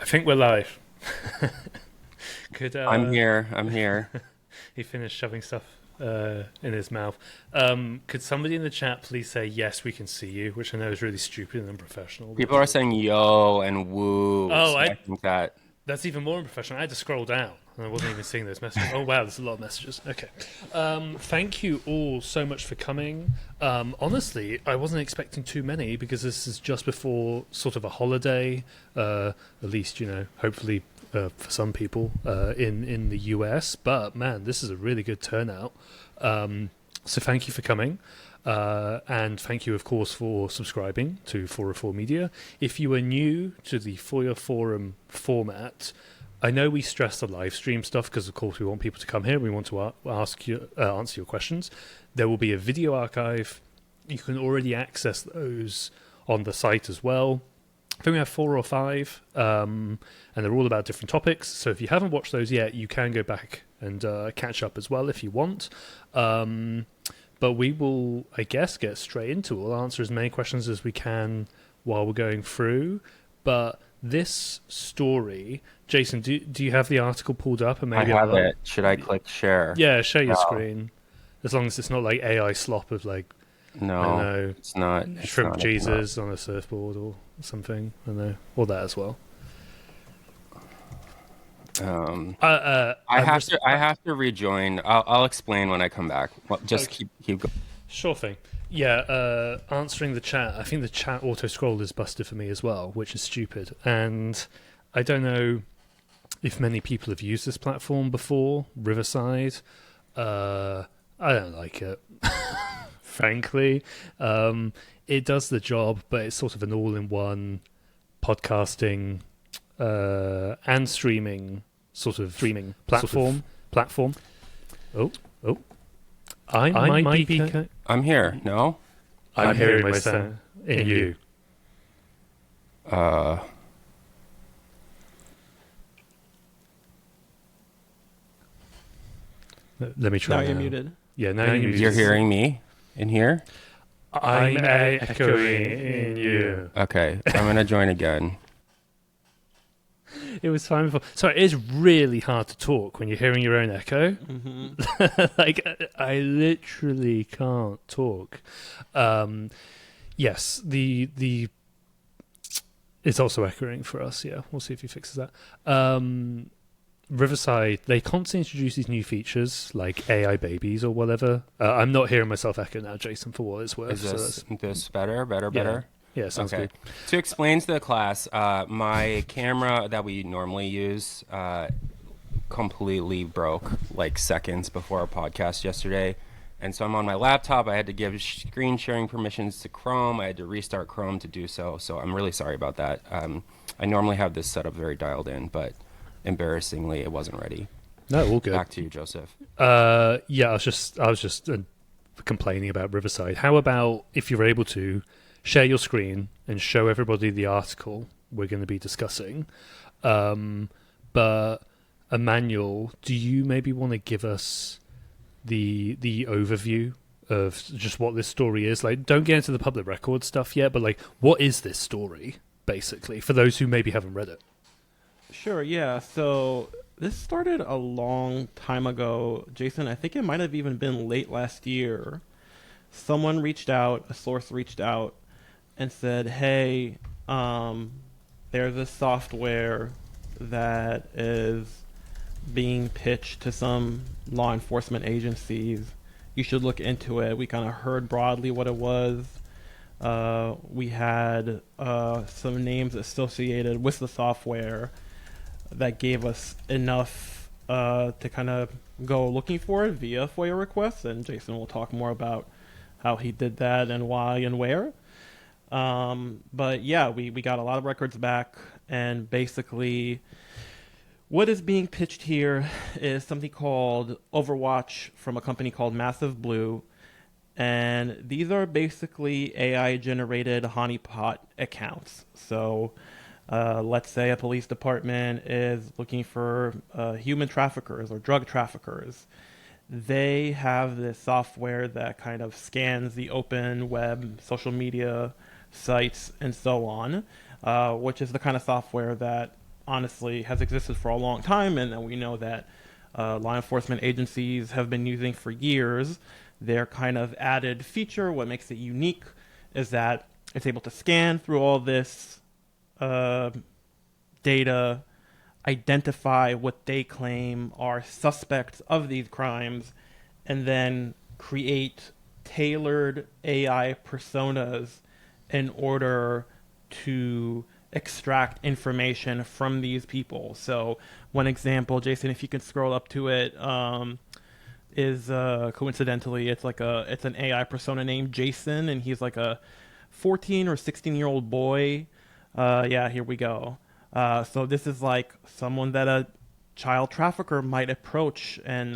I think we're live. Could I'm here. I'm here. he finish shoving stuff in his mouth? Could somebody in the chat please say yes, we can see you, which I know is really stupid and unprofessional. People are saying yo and woo, Oh, so I think that that's even more unprofessional. I had to scroll down and I wasn't even seeing those messages. Oh wow, there's a lot of messages. Okay. Thank you all so much for coming. Honestly, I wasn't expecting too many because this is just before sort of a holiday, at least, hopefully for some people in the US. But man, this is a really good turnout. So thank you for coming. And thank you, of course, for subscribing to 404 Media. If you are new to the FOIA Forum format, I know we stress the live stream stuff because, of course, we want people to come here. We want to answer your questions. There will be a video archive. You can already access those on the site as well. I think we have 4 or 5, and they're all about different topics. So if you haven't watched those yet, you can go back and catch up as well if you want. But we will, I guess, get straight into it. We'll answer as many questions as we can while we're going through. But this story, Jason, do you have the article pulled up? And I maybe have it. Should I click share? Yeah, share your No. screen. As long as it's not like AI slop of like, No, I don't know, it's not. shrimp It's not. Jesus on a surfboard or something. I don't know, or that as well. I have to rejoin. I'll explain when I come back. Well, just Okay. keep going. Sure thing. Yeah, answering the chat. I think the chat auto scroll is busted for me as well, which is stupid. And I don't know if many people have used this platform before, Riverside. I don't like it, frankly. It does the job, but it's sort of an all-in-one podcasting and streaming platform. Oh, I might be. I'm here. No. I'm hearing myself in you. Uh. Let me try. Now now. you're muted. Yeah, now you're muted. You're hearing me in here? I'm echoing in you. Okay, I'm gonna join again. It was fine before. Sorry, it is really hard to talk when you're hearing your own echo. Mm-hmm. Like, I literally can't talk. Yes, the it's also echoing for us. Yeah, we'll see if he fixes that. Riverside, they constantly introduce these new features like AI babies or whatever. I'm not hearing myself echo now, Jason, for what it's worth. Is this better? Better? Yeah, sounds Okay. good. To explain to the class, my camera that we normally use completely broke like seconds before our podcast yesterday. And so I'm on my laptop. I had to give screen sharing permissions to Chrome. I had to restart Chrome to do so. So I'm really sorry about that. I normally have this setup very dialed in, but embarrassingly, it wasn't ready. No, all good. Back to you, Joseph. Yeah, I was just complaining about Riverside. How about if you're able to share your screen and show everybody the article we're going to be discussing? But Emmanuel, do you maybe want to give us the overview of just what this story is? Like, don't get into the public record stuff yet, but like, what is this story basically for those who maybe haven't read it? Sure, yeah. So this started a long time ago, Jason. I think it might have even been late last year. Someone reached out, a source reached out and said, hey, there's this software that is being pitched to some law enforcement agencies. You should look into it. We kind of heard broadly what it was. We had some names associated with the software that gave us enough to kind of go looking for it via FOIA requests, and Jason will talk more about how he did that and why and where. But yeah, we got a lot of records back, and basically what is being pitched here is something called Overwatch from a company called Massive Blue, and these are basically AI-generated honeypot accounts. So let's say a police department is looking for human traffickers or drug traffickers. They have this software that kind of scans the open web, social media sites, and so on, which is the kind of software that honestly has existed for a long time, and we know that law enforcement agencies have been using for years. Their kind of added feature, what makes it unique, is that it's able to scan through all this data, identify what they claim are suspects of these crimes, and then create tailored AI personas in order to extract information from these people. So one example, Jason, if you can scroll up to it, is coincidentally it's an AI persona named Jason, and he's like a 14 or 16-year-old boy. Yeah, here we go. So this is like someone that a child trafficker might approach and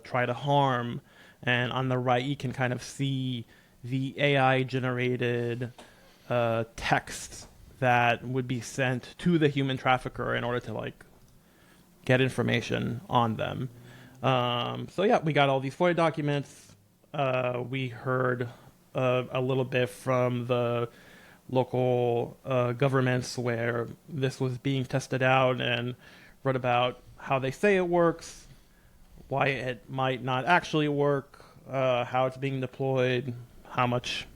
try to harm. And on the right, you can kind of see the AI generated text that would be sent to the human trafficker in order to like get information on them. So yeah, we got all these FOIA documents. We heard a little bit from the local governments where this was being tested out, and read about how they say it works, why it might not actually work, how it's being deployed, how much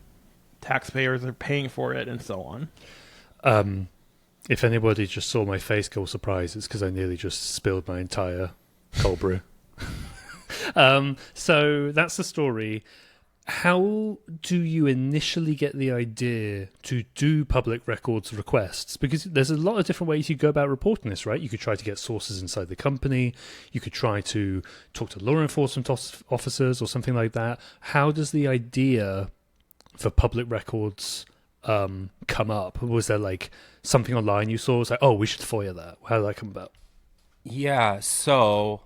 taxpayers are paying for it, and so on. If anybody just saw my face go surprised, it's because I nearly just spilled my entire cold brew. So that's the story. How do you initially get the idea to do public records requests? Because there's a lot of different ways you go about reporting this, right? You could try to get sources inside the company. You could try to talk to law enforcement officers or something like that. How does the idea for public records come up? Was there like something online you saw? It was like, oh, we should FOIA that. How did that come about? Yeah, so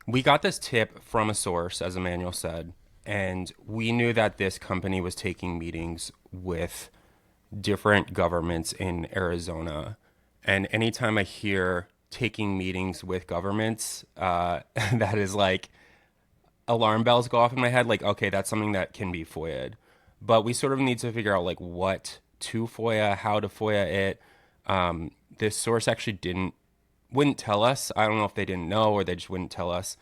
we got this tip from a source, as Emmanuel said, and we knew that this company was taking meetings with different governments in Arizona. And anytime I hear taking meetings with governments, that is like alarm bells go off in my head. Like, okay, that's something that can be FOIA'd. But we sort of need to figure out like what to FOIA, how to FOIA it. This source actually wouldn't tell us. I don't know if they didn't know or they just wouldn't tell us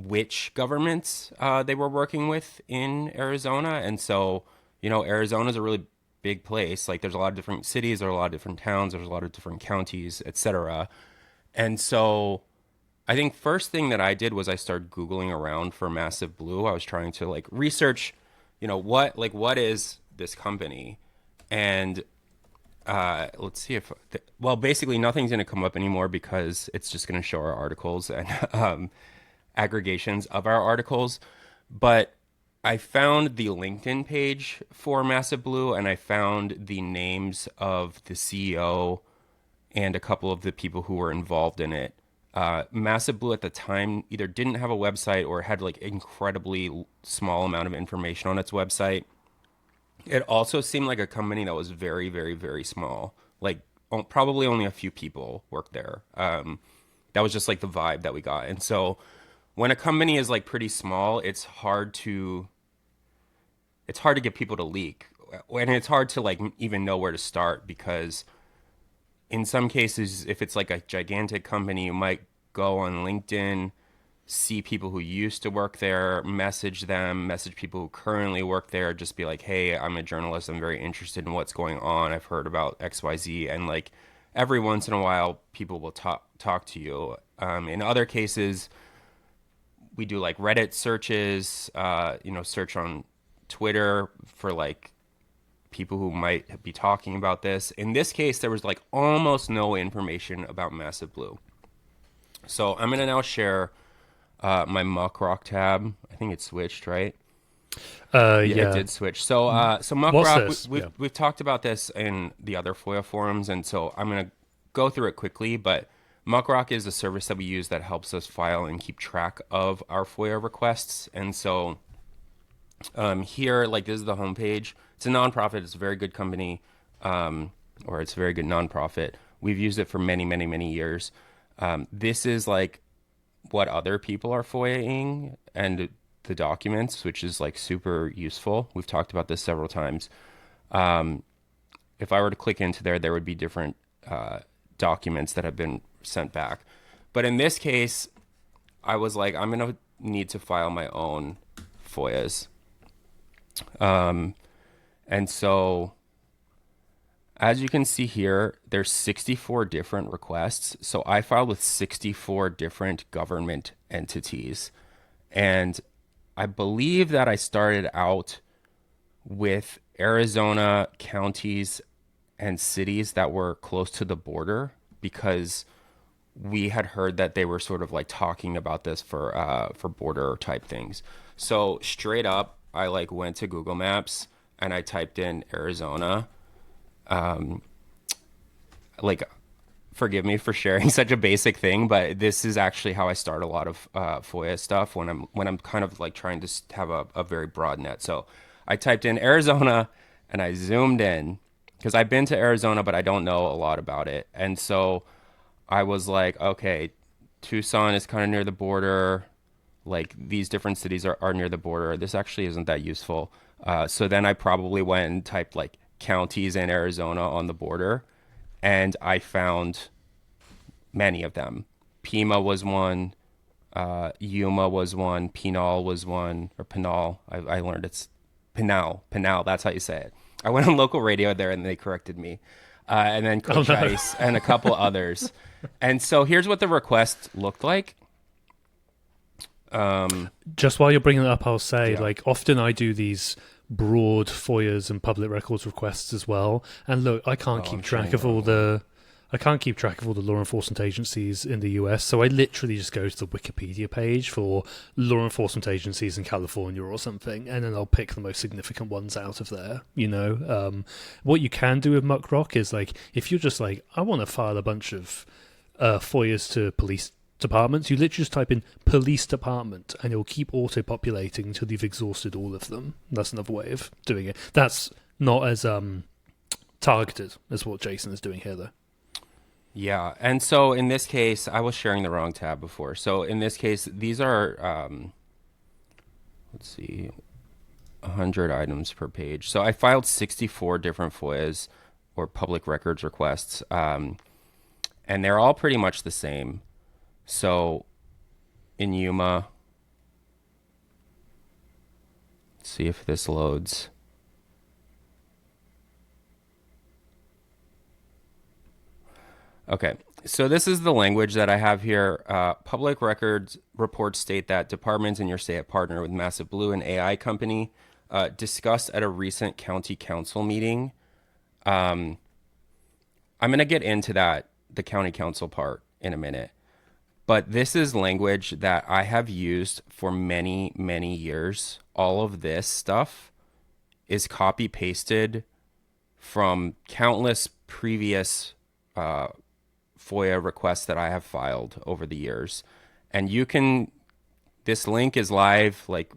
which governments they were working with in Arizona. And so, Arizona is a really big place. Like there's a lot of different cities, there's a lot of different towns, there's a lot of different counties, etc. And so I think first thing that I did was I started Googling around for Massive Blue. I was trying to like research, what is this company? And let's see if, basically nothing's going to come up anymore because it's just going to show our articles and aggregations of our articles. But I found the LinkedIn page for Massive Blue, and I found the names of the CEO and a couple of the people who were involved in it. Massive Blue at the time either didn't have a website or had like incredibly small amount of information on its website. It also seemed like a company that was very, very, very small. Like probably only a few people worked there. That was just like the vibe that we got. And so when a company is like pretty small, it's hard to get people to leak. And it's hard to like even know where to start, because in some cases, if it's like a gigantic company, you might go on LinkedIn, see people who used to work there, message people who currently work there, just be like, hey, I'm a journalist. I'm very interested in what's going on. I've heard about XYZ. And like every once in a while, people will talk to you. In other cases, we do like Reddit searches, search on Twitter for like people who might be talking about this. In this case, there was like almost no information about Massive Blue. So I'm going to now share my Muck Rock tab. I think it switched, right? Yeah, it did switch. So Muck Rock, we've talked about this in the other FOIA forums, and so I'm going to go through it quickly, but Muck Rock is a service that we use that helps us file and keep track of our FOIA requests. And so here, like this is the homepage. It's a nonprofit. It's a very good company, or it's a very good nonprofit. We've used it for many, many, many years. This is like what other people are FOIAing and the documents, which is like super useful. We've talked about this several times. If I were to click into there would be different documents that have been sent back. But in this case, I was like, I'm going to need to file my own FOIAs. And so, as you can see here, there's 64 different requests. So I filed with 64 different government entities. And I believe that I started out with Arizona counties and cities that were close to the border, because we had heard that they were sort of like talking about this for border type things. So straight up, I like went to Google Maps and I typed in Arizona. Like, forgive me for sharing such a basic thing, but this is actually how I start a lot of FOIA stuff when I'm kind of like trying to have a very broad net. So I typed in Arizona and I zoomed in because I've been to Arizona, but I don't know a lot about it. And so I was like, okay, Tucson is kind of near the border. Like, these different cities are near the border. This actually isn't that useful. So then I probably went and typed like counties in Arizona on the border, and I found many of them. Pima was one, Yuma was one, Pinal was one, or Pinal. I learned it's Pinal. That's how you say it. I went on local radio there and they corrected me. And then Cochise and a couple others. And so here's what the request looked like. Just while you're bringing it up, I'll say, like, often I do these broad FOIAs and public records requests as well. And look, I can't keep track of all the law enforcement agencies in the US. So I literally just go to the Wikipedia page for law enforcement agencies in California or something, and then I'll pick the most significant ones out of there. You know, what you can do with Muckrock is, like, if you're just like, I want to file a bunch of FOIAs to police departments, you literally just type in police department and it'll keep auto-populating until you've exhausted all of them. That's another way of doing it. That's not as targeted as what Jason is doing here, though. Yeah, and so in this case, I was sharing the wrong tab before. So in this case, these are, let's see, 100 items per page. So I filed 64 different FOIAs or public records requests, and they're all pretty much the same. So in Yuma, let's see if this loads. Okay, so this is the language that I have here. Public records reports state that departments in your state partner with Massive Blue, an AI company, discussed at a recent county council meeting. I'm going to get into the county council part in a minute. But this is language that I have used for many, many years. All of this stuff is copy-pasted from countless previous FOIA requests that I have filed over the years. And this link is live, like,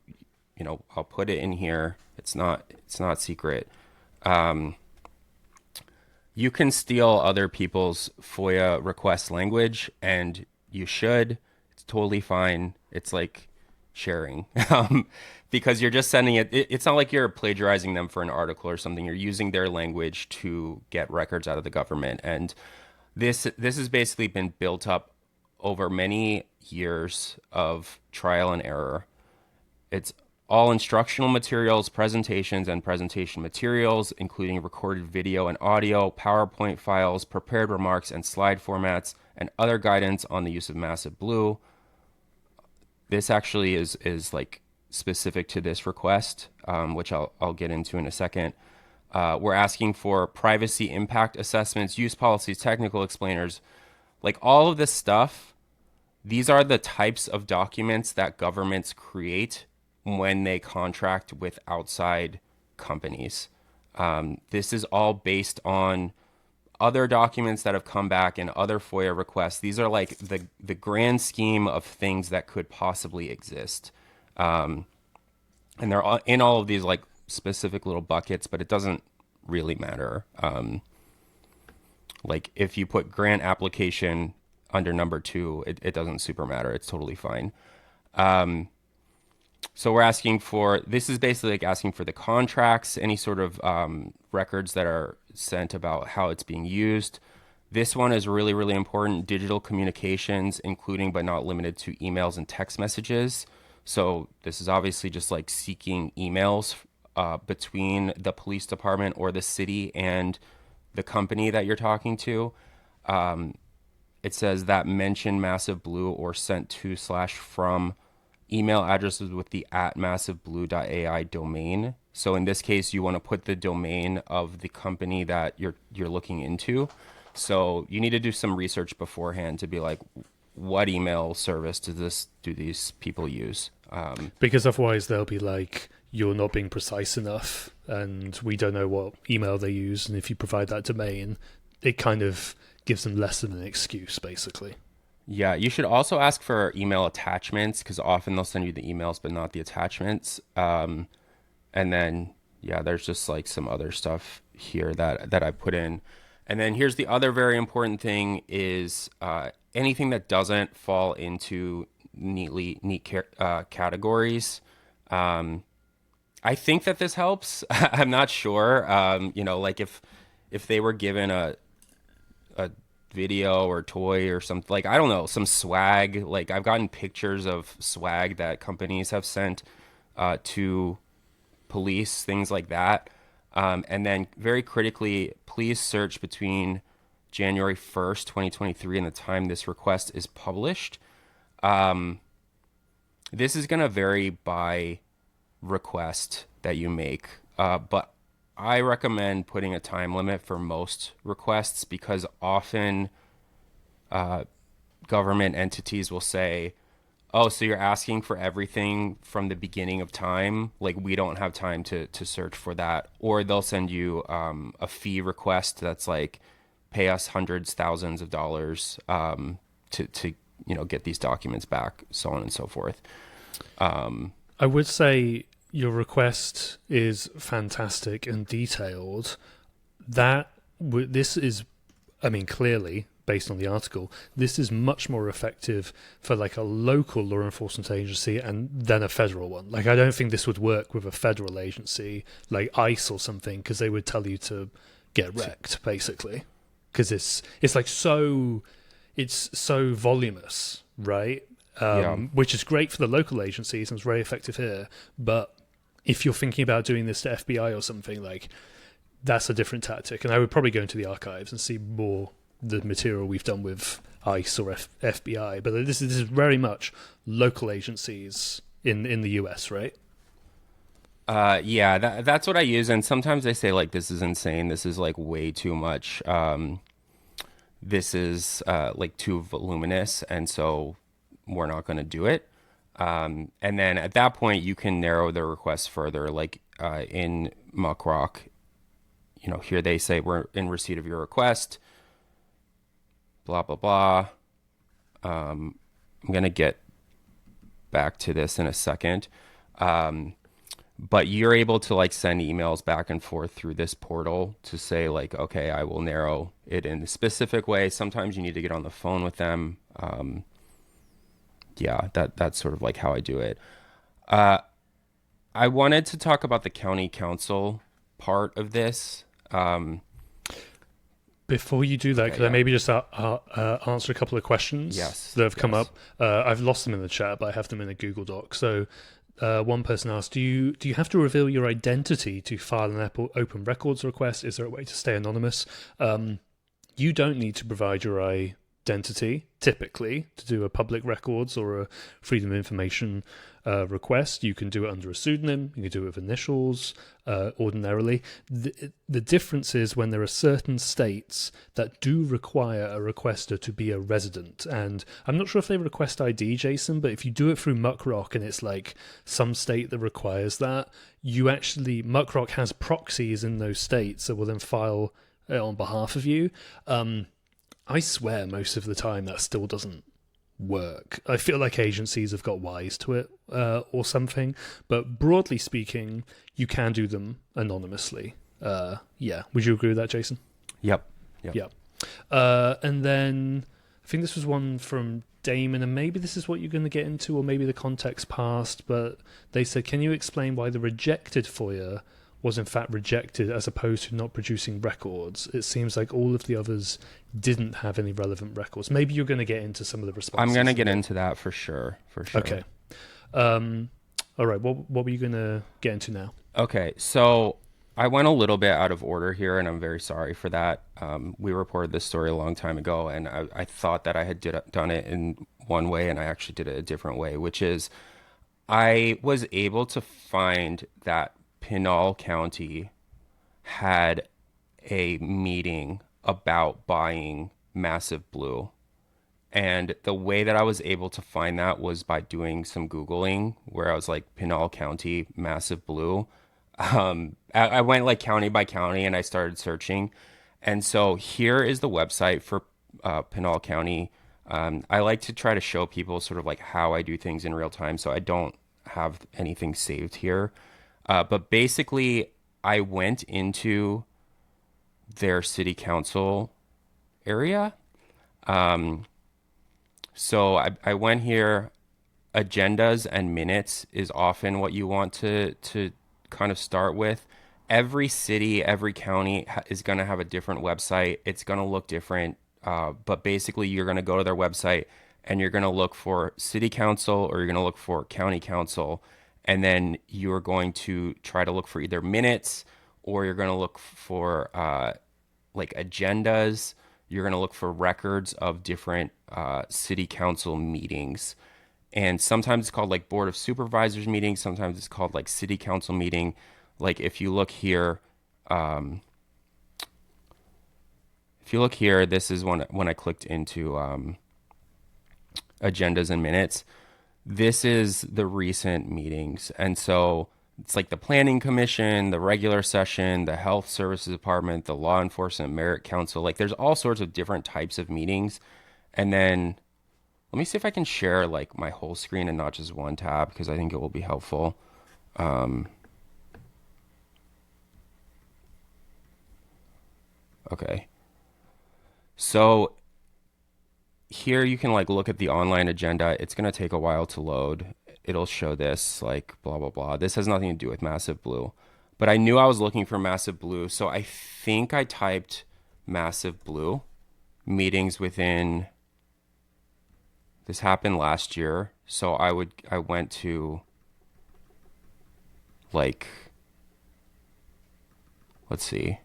you know, I'll put it in here. It's not secret. You can steal other people's FOIA request language, and you should. It's totally fine. It's like sharing, because you're just sending it. It's not like you're plagiarizing them for an article or something. You're using their language to get records out of the government. And this has basically been built up over many years of trial and error. It's all instructional materials, presentations, and presentation materials, including recorded video and audio, PowerPoint files, prepared remarks, and slide formats, and other guidance on the use of Massive Blue. This actually is like specific to this request, which I'll get into in a second. We're asking for privacy impact assessments, use policies, technical explainers, like all of this stuff. These are the types of documents that governments create when they contract with outside companies. This is all based on other documents that have come back in other FOIA requests. These are like the grand scheme of things that could possibly exist. And they're in all of these like specific little buckets, but it doesn't really matter. Like if you put grant application under number 2, it doesn't super matter. It's totally fine. So we're asking for, this is basically like asking for the contracts, any sort of records that are sent about how it's being used, This one is really, really important. Digital communications, including but not limited to emails and text messages. So this is obviously just like seeking emails between the police department or the city and the company that you're talking to. It says that mention Massive Blue or sent to / from email addresses with the @massiveblue.ai domain. So in this case, you want to put the domain of the company that you're looking into. So you need to do some research beforehand to be like, what email service do these people use? Because otherwise they'll be like, you're not being precise enough, and we don't know what email they use. And if you provide that domain, it kind of gives them less of an excuse, basically. Yeah, you should also ask for email attachments because often they'll send you the emails but not the attachments. And then, yeah, there's just like some other stuff here that I put in. And then here's the other very important thing is anything that doesn't fall into neat categories. I think that this helps. I'm not sure. Like if they were given a video or toy or something, like, I don't know, some swag. Like, I've gotten pictures of swag that companies have sent to police, things like that. And then very critically, please search between January 1st, 2023 and the time this request is published. This is going to vary by request that you make, but I recommend putting a time limit for most requests because often government entities will say, oh, so you're asking for everything from the beginning of time? Like, we don't have time to search for that. Or they'll send you a fee request that's like, pay us hundreds, thousands of dollars to get these documents back, so on and so forth. I would say your request is fantastic and detailed. This is, I mean, clearly, based on the article, this is much more effective for like a local law enforcement agency than a federal one. Like, I don't think this would work with a federal agency like ICE or something, because they would tell you to get wrecked, basically. Because it's so voluminous, right? Which is great for the local agencies and it's very effective here. But if you're thinking about doing this to FBI or something, like, that's a different tactic. And I would probably go into the archives and see more the material we've done with ICE or FBI. But this is very much local agencies in the US, right? Yeah, that's what I use. And sometimes they say, like, this is insane. This is like way too much. This is like too voluminous. And so we're not going to do it. And then at that point, you can narrow the request further. Like in Muckrock, here they say, we're in receipt of your request, blah, blah, blah. I'm going to get back to this in a second. But you're able to like send emails back and forth through this portal to say like, okay, I will narrow it in a specific way. Sometimes you need to get on the phone with them. Yeah, that's sort of like how I do it. I wanted to talk about the county council part of this. Before you do that, could I maybe just answer a couple of questions that have come up? I've lost them in the chat, but I have them in a Google Doc. So one person asked, do you have to reveal your identity to file an open records request? Is there a way to stay anonymous? You don't need to provide your identity, typically, to do a public records or a freedom of information request. You can do it under a pseudonym. You can do it with initials ordinarily. The difference is when there are certain states that do require a requester to be a resident. And I'm not sure if they request ID, Jason, but if you do it through Muckrock and it's like some state that requires that, Muckrock has proxies in those states that will then file it on behalf of you. I swear most of the time that still doesn't work. I feel like agencies have got wise to it or something, but broadly speaking, you can do them anonymously. Yeah. Would you agree with that, Jason? Yep. Yeah. And then I think this was one from Damon, and maybe this is what you're going to get into, or maybe the context passed, but they said, can you explain why the rejected FOIA was in fact rejected as opposed to not producing records. It seems like all of the others didn't have any relevant records. Maybe you're going to get into some of the responses. I'm going to get into that for sure. Okay. All right. What were you going to get into now? Okay. So I went a little bit out of order here, and I'm very sorry for that. We reported this story a long time ago, and I thought that I had done it in one way, and I actually did it a different way, which is I was able to find that Pinal County had a meeting about buying Massive Blue. And the way that I was able to find that was by doing some Googling, where I was like, Pinal County, Massive Blue. I went like county by county and I started searching. And so here is the website for Pinal County. I like to try to show people sort of like how I do things in real time, so I don't have anything saved here. But basically, I went into their city council area. So I went here. Agendas and minutes is often what you want to kind of start with. Every city, every county is going to have a different website. It's going to look different. But basically, you're going to go to their website and you're going to look for city council or you're going to look for county council. And then you're going to try to look for either minutes or you're going to look for like agendas. You're going to look for records of different city council meetings. And sometimes it's called like Board of Supervisors meeting. Sometimes it's called like city council meeting. Like if you look here, this is when I clicked into agendas and minutes. This is the recent meetings. And so it's like the Planning Commission, the regular session, the Health Services Department, the Law Enforcement Merit Council. Like there's all sorts of different types of meetings. And then let me see if I can share like my whole screen and not just one tab, because I think it will be helpful. Okay. So here you can like look at the online agenda. It's going to take a while to load. It'll show this like blah, blah, blah. This has nothing to do with Massive Blue, but I knew I was looking for Massive Blue. So I think I typed Massive Blue meetings within, this happened last year. So I went to like, let's see.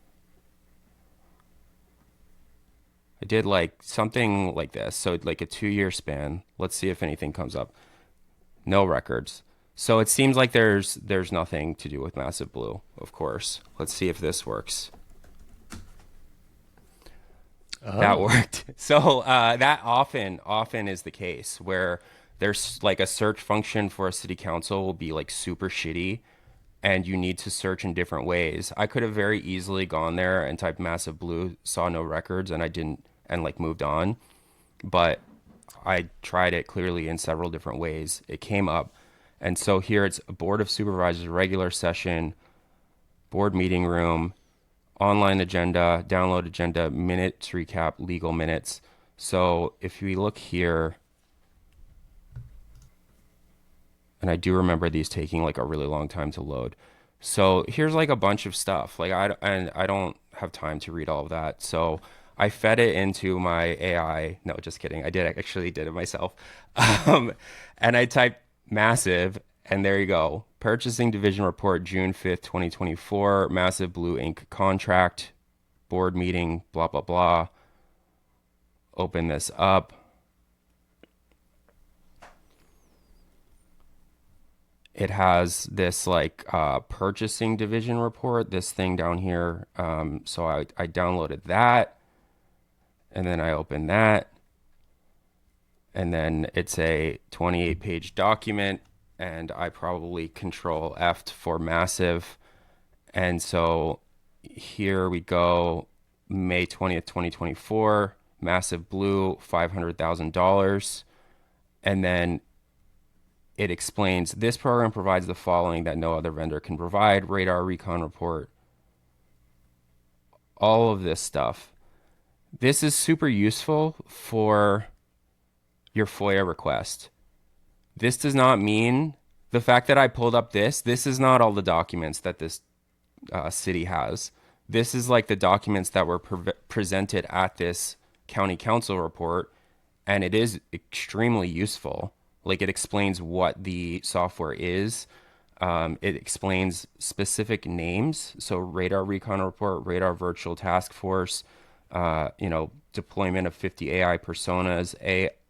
I did like something like this. So like a 2-year span. Let's see if anything comes up. No records. So it seems like there's nothing to do with Massive Blue, of course. Let's see if this works. Oh. That worked. So that often is the case where there's like a search function for a city council will be like super shitty and you need to search in different ways. I could have very easily gone there and typed Massive Blue, saw no records, and I didn't, and like moved on. But I tried it clearly in several different ways. It came up. And so here it's a Board of Supervisors, regular session, board meeting room, online agenda, download agenda, minutes recap, legal minutes. So if we look here, and I do remember these taking like a really long time to load. So here's like a bunch of stuff. Like I don't have time to read all of that. So I fed it into my AI. No, just kidding. I actually did it myself. And I typed Massive, and there you go. Purchasing Division Report, June 5th, 2024. Massive Blue Inc. contract, board meeting, blah, blah, blah. Open this up. It has this like purchasing division report, this thing down here. So I downloaded that, and then I opened that, and then it's a 28-page document, and I probably Control F for Massive. And so here we go, May 20th, 2024, Massive Blue, $500,000, and then it explains this program provides the following that no other vendor can provide: radar recon report, all of this stuff. This is super useful for your FOIA request. This does not mean the fact that I pulled up this is not all the documents that this city has. This is like the documents that were presented at this county council report, and it is extremely useful. Like it explains what the software is. It explains specific names. So radar recon report, radar virtual task force, deployment of 50 AI personas,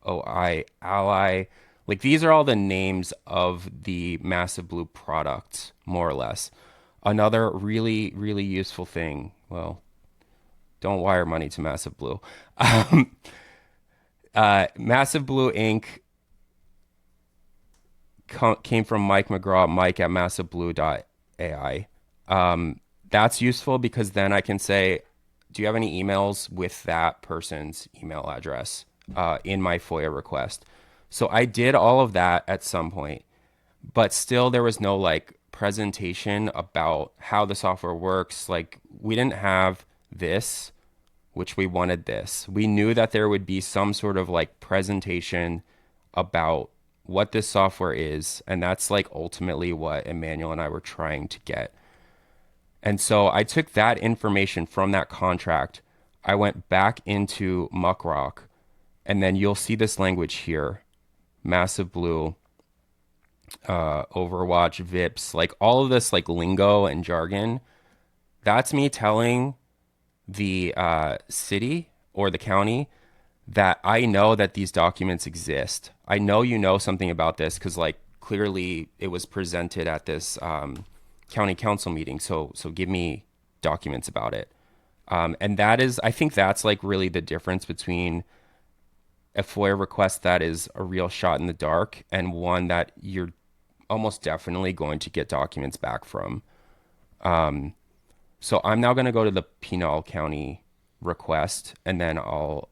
AOI ally. Like these are all the names of the Massive Blue product, more or less. Another really, really useful thing. Well, don't wire money to Massive Blue. Massive Blue Inc. Came from Mike McGraw, Mike at massiveblue.ai. That's useful because then I can say, do you have any emails with that person's email address in my FOIA request? So I did all of that at some point, but still there was no like presentation about how the software works. Like we didn't have this, which we wanted this. We knew that there would be some sort of like presentation about what this software is, and that's like ultimately what Emmanuel and I were trying to get. And so I took that information from that contract, I went back into Muckrock, and then you'll see this language here, Massive Blue, Overwatch, VIPs, like all of this like lingo and jargon. That's me telling the city or the county that I know that these documents exist. I know you know something about this because like clearly it was presented at this county council meeting. So give me documents about it. And that is, I think that's like really the difference between a FOIA request that is a real shot in the dark and one that you're almost definitely going to get documents back from. So I'm now going to go to the Pinal County request, and then I'll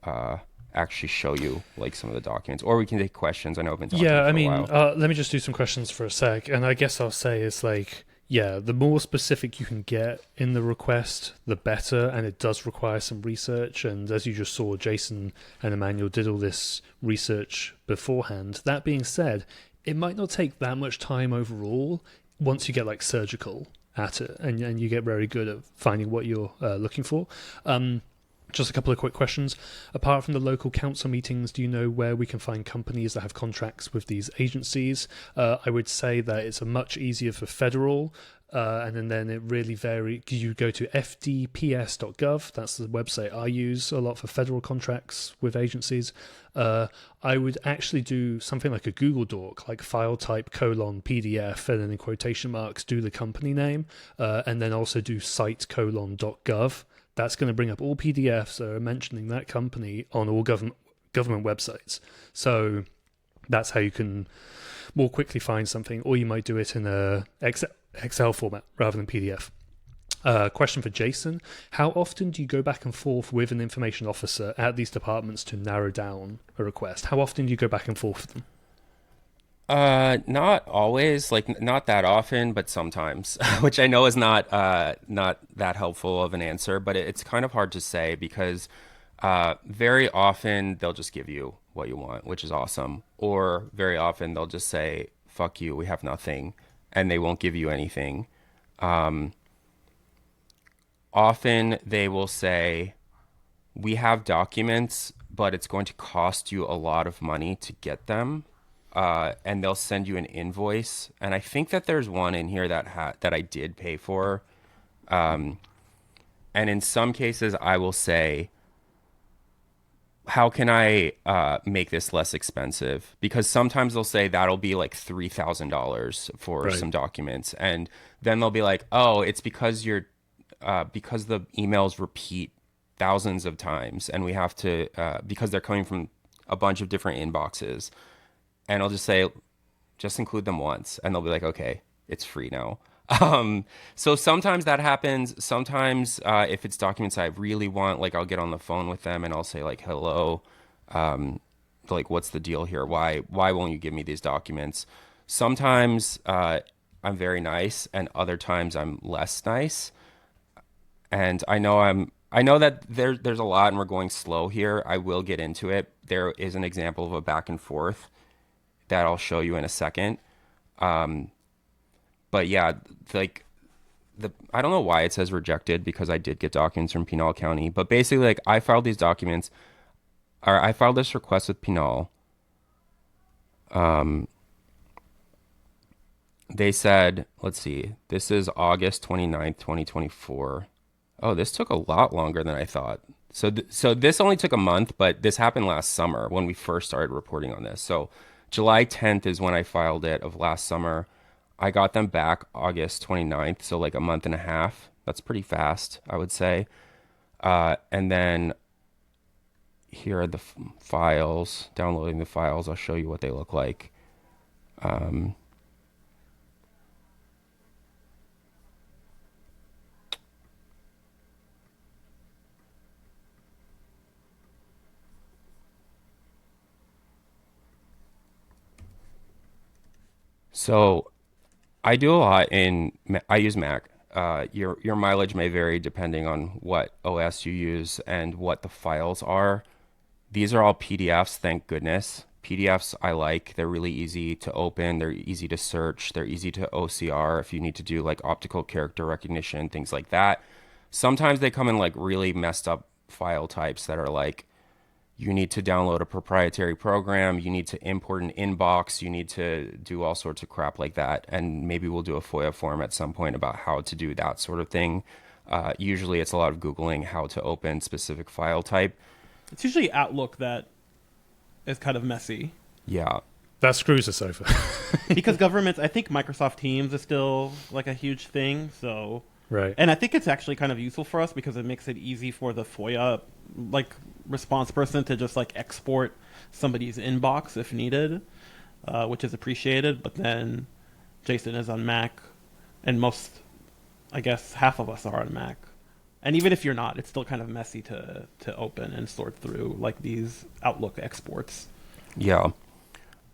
actually show you like some of the documents, or we can take questions. I know I've been talking for a while. Let me just do some questions for a sec, and I guess I'll say it's like, yeah, the more specific you can get in the request, the better, and it does require some research. And as you just saw, Jason and Emmanuel did all this research beforehand. That being said, it might not take that much time overall once you get like surgical at it, and you get very good at finding what you're looking for. Just a couple of quick questions. Apart from the local council meetings, do you know where we can find companies that have contracts with these agencies? I would say that it's a much easier for federal, and then it really varies. You go to fdps.gov. That's the website I use a lot for federal contracts with agencies. I would actually do something like a Google Doc, like file type : PDF, and then in quotation marks do the company name, and then also do site:/.gov. That's going to bring up all PDFs that are mentioning that company on all government websites. So that's how you can more quickly find something, or you might do it in a Excel format rather than PDF. Question for Jason. How often do you go back and forth with an information officer at these departments to narrow down a request? How often do you go back and forth with them? Not always, like not that often, but sometimes, which I know is not that helpful of an answer, but it's kind of hard to say because very often they'll just give you what you want, which is awesome. Or very often they'll just say, fuck you, we have nothing, and they won't give you anything. Often they will say, we have documents, but it's going to cost you a lot of money to get them. And they'll send you an invoice. And I think that there's one in here that I did pay for. And in some cases, I will say, how can I make this less expensive? Because sometimes they'll say that'll be like $3,000 for some documents. And then they'll be like, oh, it's because because the emails repeat thousands of times. And we have to, because they're coming from a bunch of different inboxes. And I'll just say, just include them once. And they'll be like, okay, it's free now. So sometimes that happens. Sometimes if it's documents I really want, like I'll get on the phone with them and I'll say like, hello, like what's the deal here? Why won't you give me these documents? Sometimes I'm very nice and other times I'm less nice. And I know that there's a lot and we're going slow here. I will get into it. There is an example of a back and forth that I'll show you in a second. But yeah, like I don't know why it says rejected because I did get documents from Pinal County, but basically like I filed these documents or I filed this request with Pinal. They said, let's see, this is August 29th, 2024. Oh, this took a lot longer than I thought. So this only took a month, but this happened last summer when we first started reporting on this. So July 10th is when I filed it of last summer. I got them back August 29th, so like a month and a half. That's pretty fast, I would say. And then here are the files, downloading the files. I'll show you what they look like. So I do a lot I use Mac. Your mileage may vary depending on what OS you use and what the files are. These are all PDFs, thank goodness. PDFs I like. They're really easy to open. They're easy to search. They're easy to OCR if you need to do like optical character recognition, things like that. Sometimes they come in like really messed up file types that are like you need to download a proprietary program, you need to import an inbox, you need to do all sorts of crap like that. And maybe we'll do a FOIA form at some point about how to do that sort of thing. Usually it's a lot of Googling how to open specific file type. It's usually Outlook that is kind of messy. Yeah. That screws us over. Because governments, I think Microsoft Teams is still like a huge thing. So, Right. and I think it's actually kind of useful for us because it makes it easy for the FOIA like response person to just like export somebody's inbox if needed, which is appreciated. But then Jason is on Mac, and I guess half of us are on Mac. And even if you're not, it's still kind of messy to open and sort through like these Outlook exports. Yeah.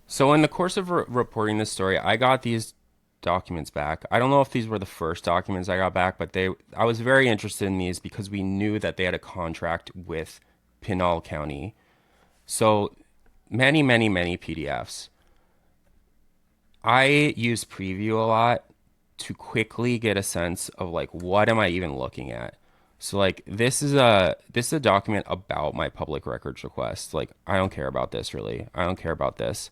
So in the course of reporting this story, I got these documents back. I don't know if these were the first documents I got back, but I was very interested in these because we knew that they had a contract with Pinal County. So many, many, many PDFs. I use Preview a lot to quickly get a sense of like what am I even looking at. So like this is a document about my public records request. Like I don't care about this really. I don't care about this.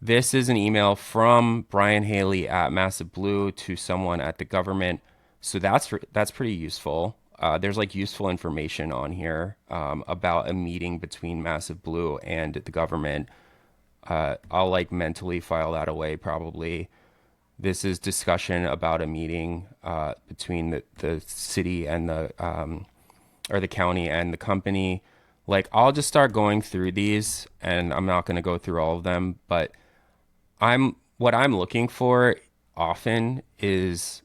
This is an email from Brian Haley at Massive Blue to someone at the government. So that's pretty useful. There's like useful information on here about a meeting between Massive Blue and the government. I'll like mentally file that away probably. This is discussion about a meeting between the city and or the county and the company. Like I'll just start going through these, and I'm not going to go through all of them, but what I'm looking for often is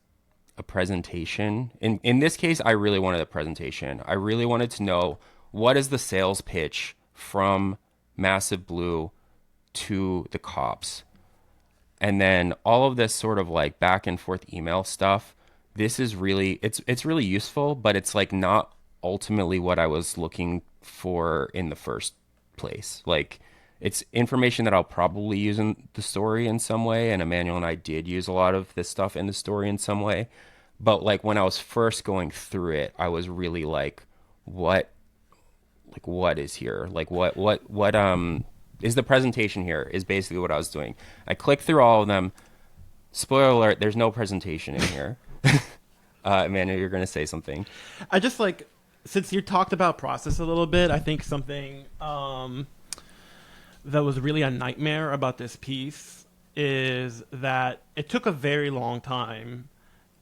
a presentation. In this case, I really wanted a presentation. I really wanted to know what is the sales pitch from Massive Blue to the cops. And then all of this sort of like back and forth email stuff, this is really it's really useful, but it's like not ultimately what I was looking for in the first place. Like it's information that I'll probably use in the story in some way, and Emmanuel and I did use a lot of this stuff in the story in some way. But like when I was first going through it, I was really like, what is here? Like what is the presentation here is basically what I was doing. I clicked through all of them. Spoiler alert, there's no presentation in here. Emmanuel, you're going to say something. I just like, since you talked about process a little bit, I think something that was really a nightmare about this piece is that it took a very long time.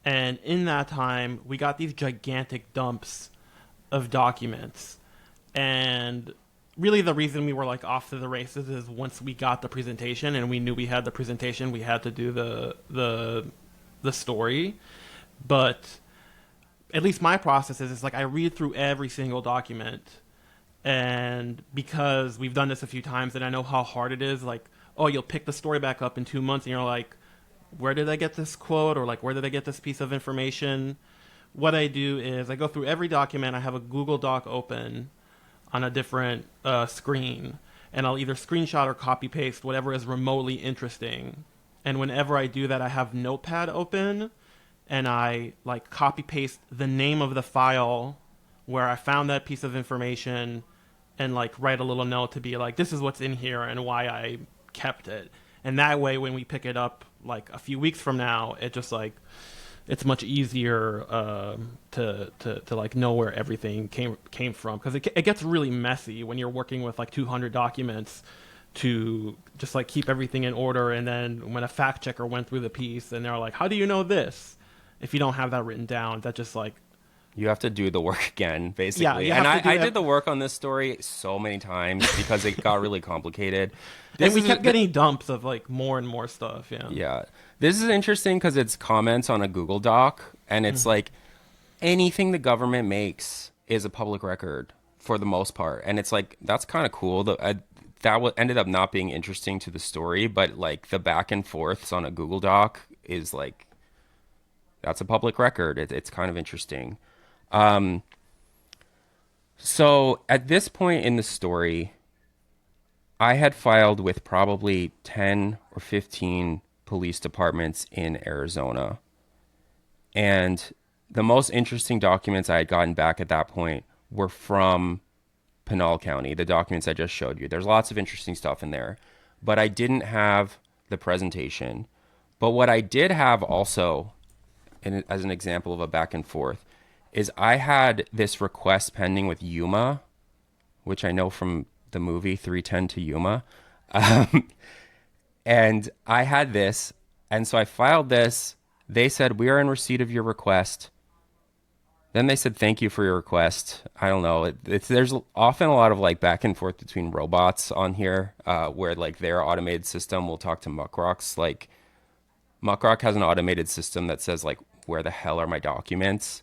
And in that time, we got these gigantic dumps of documents. And really the reason we were like off to the races is once we got the presentation and we knew we had the presentation, we had to do the story. But at least my process is like I read through every single document, and because we've done this a few times and I know how hard it is, like, oh, you'll pick the story back up in 2 months and you're like, where did I get this quote, or like where did I get this piece of information? What I do is I go through every document. I have a Google Doc open on a different screen, and I'll either screenshot or copy paste whatever is remotely interesting. And whenever I do that, I have Notepad open, and I like copy paste the name of the file where I found that piece of information, and like write a little note to be like, this is what's in here and why I kept it. And that way, when we pick it up like a few weeks from now, it just like it's much easier to like know where everything came from, because it gets really messy when you're working with like 200 documents to just like keep everything in order. And then when a fact checker went through the piece and they're like, how do you know this? If you don't have that written down, that just like, you have to do the work again, basically. Yeah, and I did the work on this story so many times because it got really complicated. And we kept getting dumps of like more and more stuff. Yeah. This is interesting because it's comments on a Google Doc, and it's like anything the government makes is a public record for the most part. And it's like, that's kind of cool. Ended up not being interesting to the story, but like the back and forths on a Google Doc is like, that's a public record. It's kind of interesting. So at this point in the story, I had filed with probably 10 or 15 police departments in Arizona. And the most interesting documents I had gotten back at that point were from Pinal County, the documents I just showed you. There's lots of interesting stuff in there, but I didn't have the presentation. But what I did have also, as an example of a back and forth, is I had this request pending with Yuma, which I know from the movie 3:10 to Yuma. And I had this, and so I filed this. They said, we are in receipt of your request. Then they said, thank you for your request. I don't know. There's often a lot of like back and forth between robots on here, where like their automated system will talk to Muckrock's. Like Muckrock has an automated system that says like, where the hell are my documents?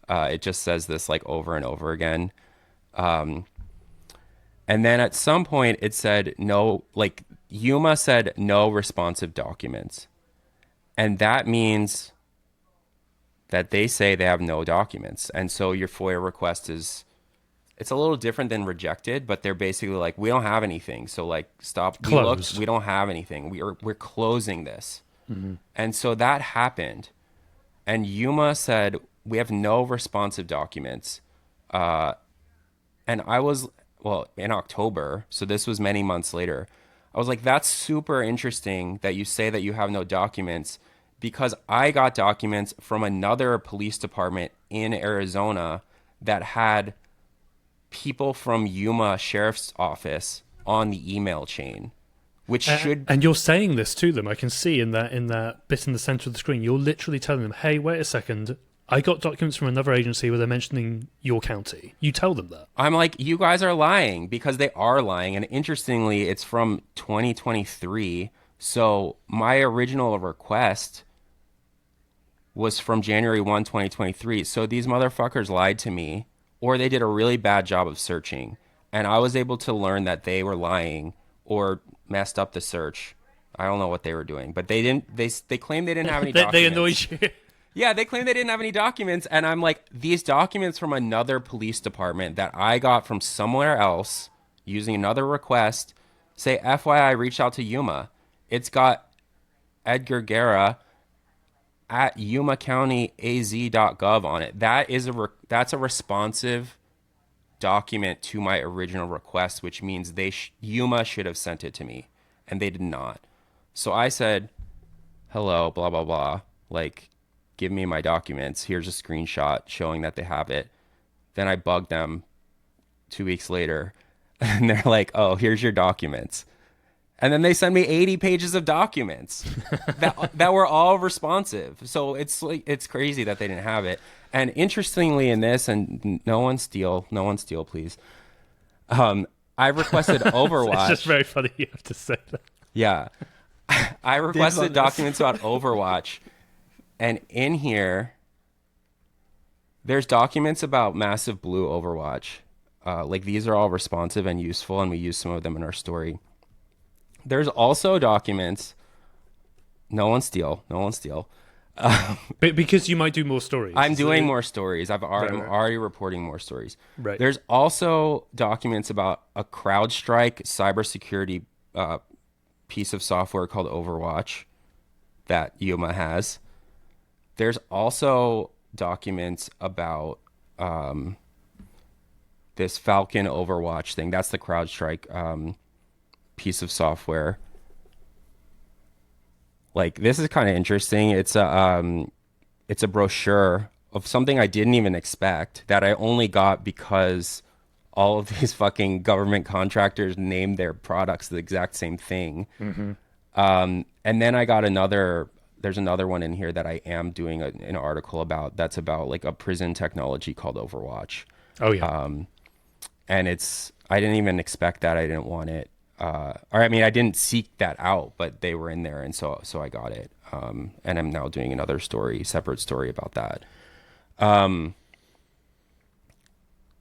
It just says this like over and over again. And then at some point it said no, like Yuma said no responsive documents. And that means that they say they have no documents. And so your FOIA request it's a little different than rejected, but they're basically like, we don't have anything. So like, stop. Closed. We don't have anything. We're closing this. Mm-hmm. And so that happened. And Yuma said, we have no responsive documents. And I was, in October, so this was many months later, I was like, that's super interesting that you say that you have no documents, because I got documents from another police department in Arizona that had people from Yuma Sheriff's Office on the email chain, which should... And you're saying this to them. I can see in that bit in the center of the screen, you're literally telling them, hey, wait a second, I got documents from another agency where they're mentioning your county. You tell them that. I'm like, you guys are lying, because they are lying. And interestingly, it's from 2023. So my original request was from January 1, 2023. So these motherfuckers lied to me, or they did a really bad job of searching. And I was able to learn that they were lying or messed up the search. I don't know what they were doing, but they didn't. They claimed they didn't have any documents. They annoyed you. Yeah, they claimed they didn't have any documents, and I'm like, these documents from another police department that I got from somewhere else using another request say, FYI, I reached out to Yuma. It's got Edgar Guerra at yumacountyaz.gov on it. That's a responsive document to my original request, which means Yuma should have sent it to me, and they did not. So I said, hello, blah, blah, blah, like, give me my documents. Here's a screenshot showing that they have it. Then I bugged them 2 weeks later, and they're like, oh, here's your documents. And then they send me 80 pages of documents that were all responsive. So it's like, it's crazy that they didn't have it. And interestingly in this, and no one steal, please. I requested Overwatch. It's just very funny you have to say that. Yeah. I requested documents about Overwatch. And in here, there's documents about Massive Blue Overwatch. Like these are all responsive and useful, and we use some of them in our story. There's also documents. No one steal. Because you might do more stories. I'm doing more stories. I'm already reporting more stories. Right. There's also documents about a CrowdStrike cybersecurity piece of software called Overwatch that Yuma has. There's also documents about this Falcon Overwatch thing. That's the CrowdStrike piece of software. Like, this is kind of interesting. It's a brochure of something I didn't even expect, that I only got because all of these fucking government contractors named their products the exact same thing. And then I got there's another one in here that I am doing an article about, that's about like a prison technology called Overwatch. Oh yeah. And I didn't even expect that. I didn't want it. Or I mean, I didn't seek that out, but they were in there, and so I got it. And I'm now doing another separate story about that.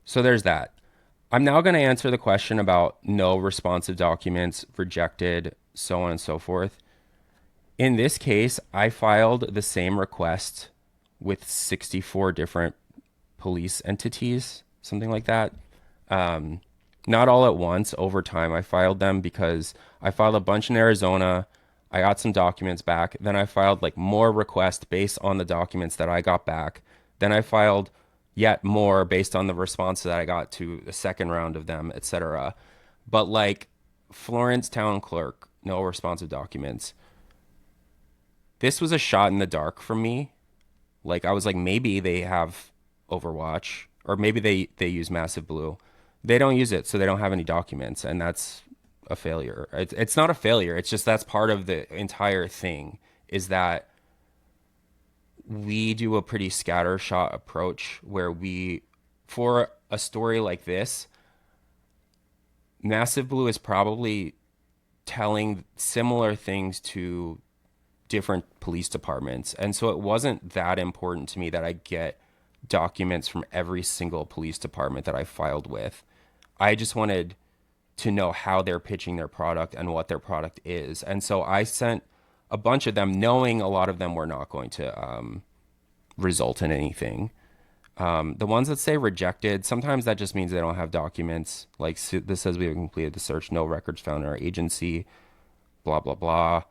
So there's that. I'm now going to answer the question about no responsive documents, rejected, so on and so forth. In this case, I filed the same request with 64 different police entities, something like that. Not all at once, over time. I filed them because I filed a bunch in Arizona. I got some documents back. Then I filed like more requests based on the documents that I got back. Then I filed yet more based on the response that I got to the second round of them, etc. But like Florence Town Clerk, no responsive documents. This was a shot in the dark for me. Like, I was like, maybe they have Overwatch, or maybe they use Massive Blue. They don't use it, so they don't have any documents, and that's a failure. It's not a failure. It's just that's part of the entire thing, is that we do a pretty scattershot approach where for a story like this, Massive Blue is probably telling similar things to different police departments. And so it wasn't that important to me that I get documents from every single police department that I filed with. I just wanted to know how they're pitching their product and what their product is. And so I sent a bunch of them, knowing a lot of them were not going to result in anything. The ones that say rejected, sometimes that just means they don't have documents. Like, this says we have completed the search, no records found in our agency, blah, blah, blah.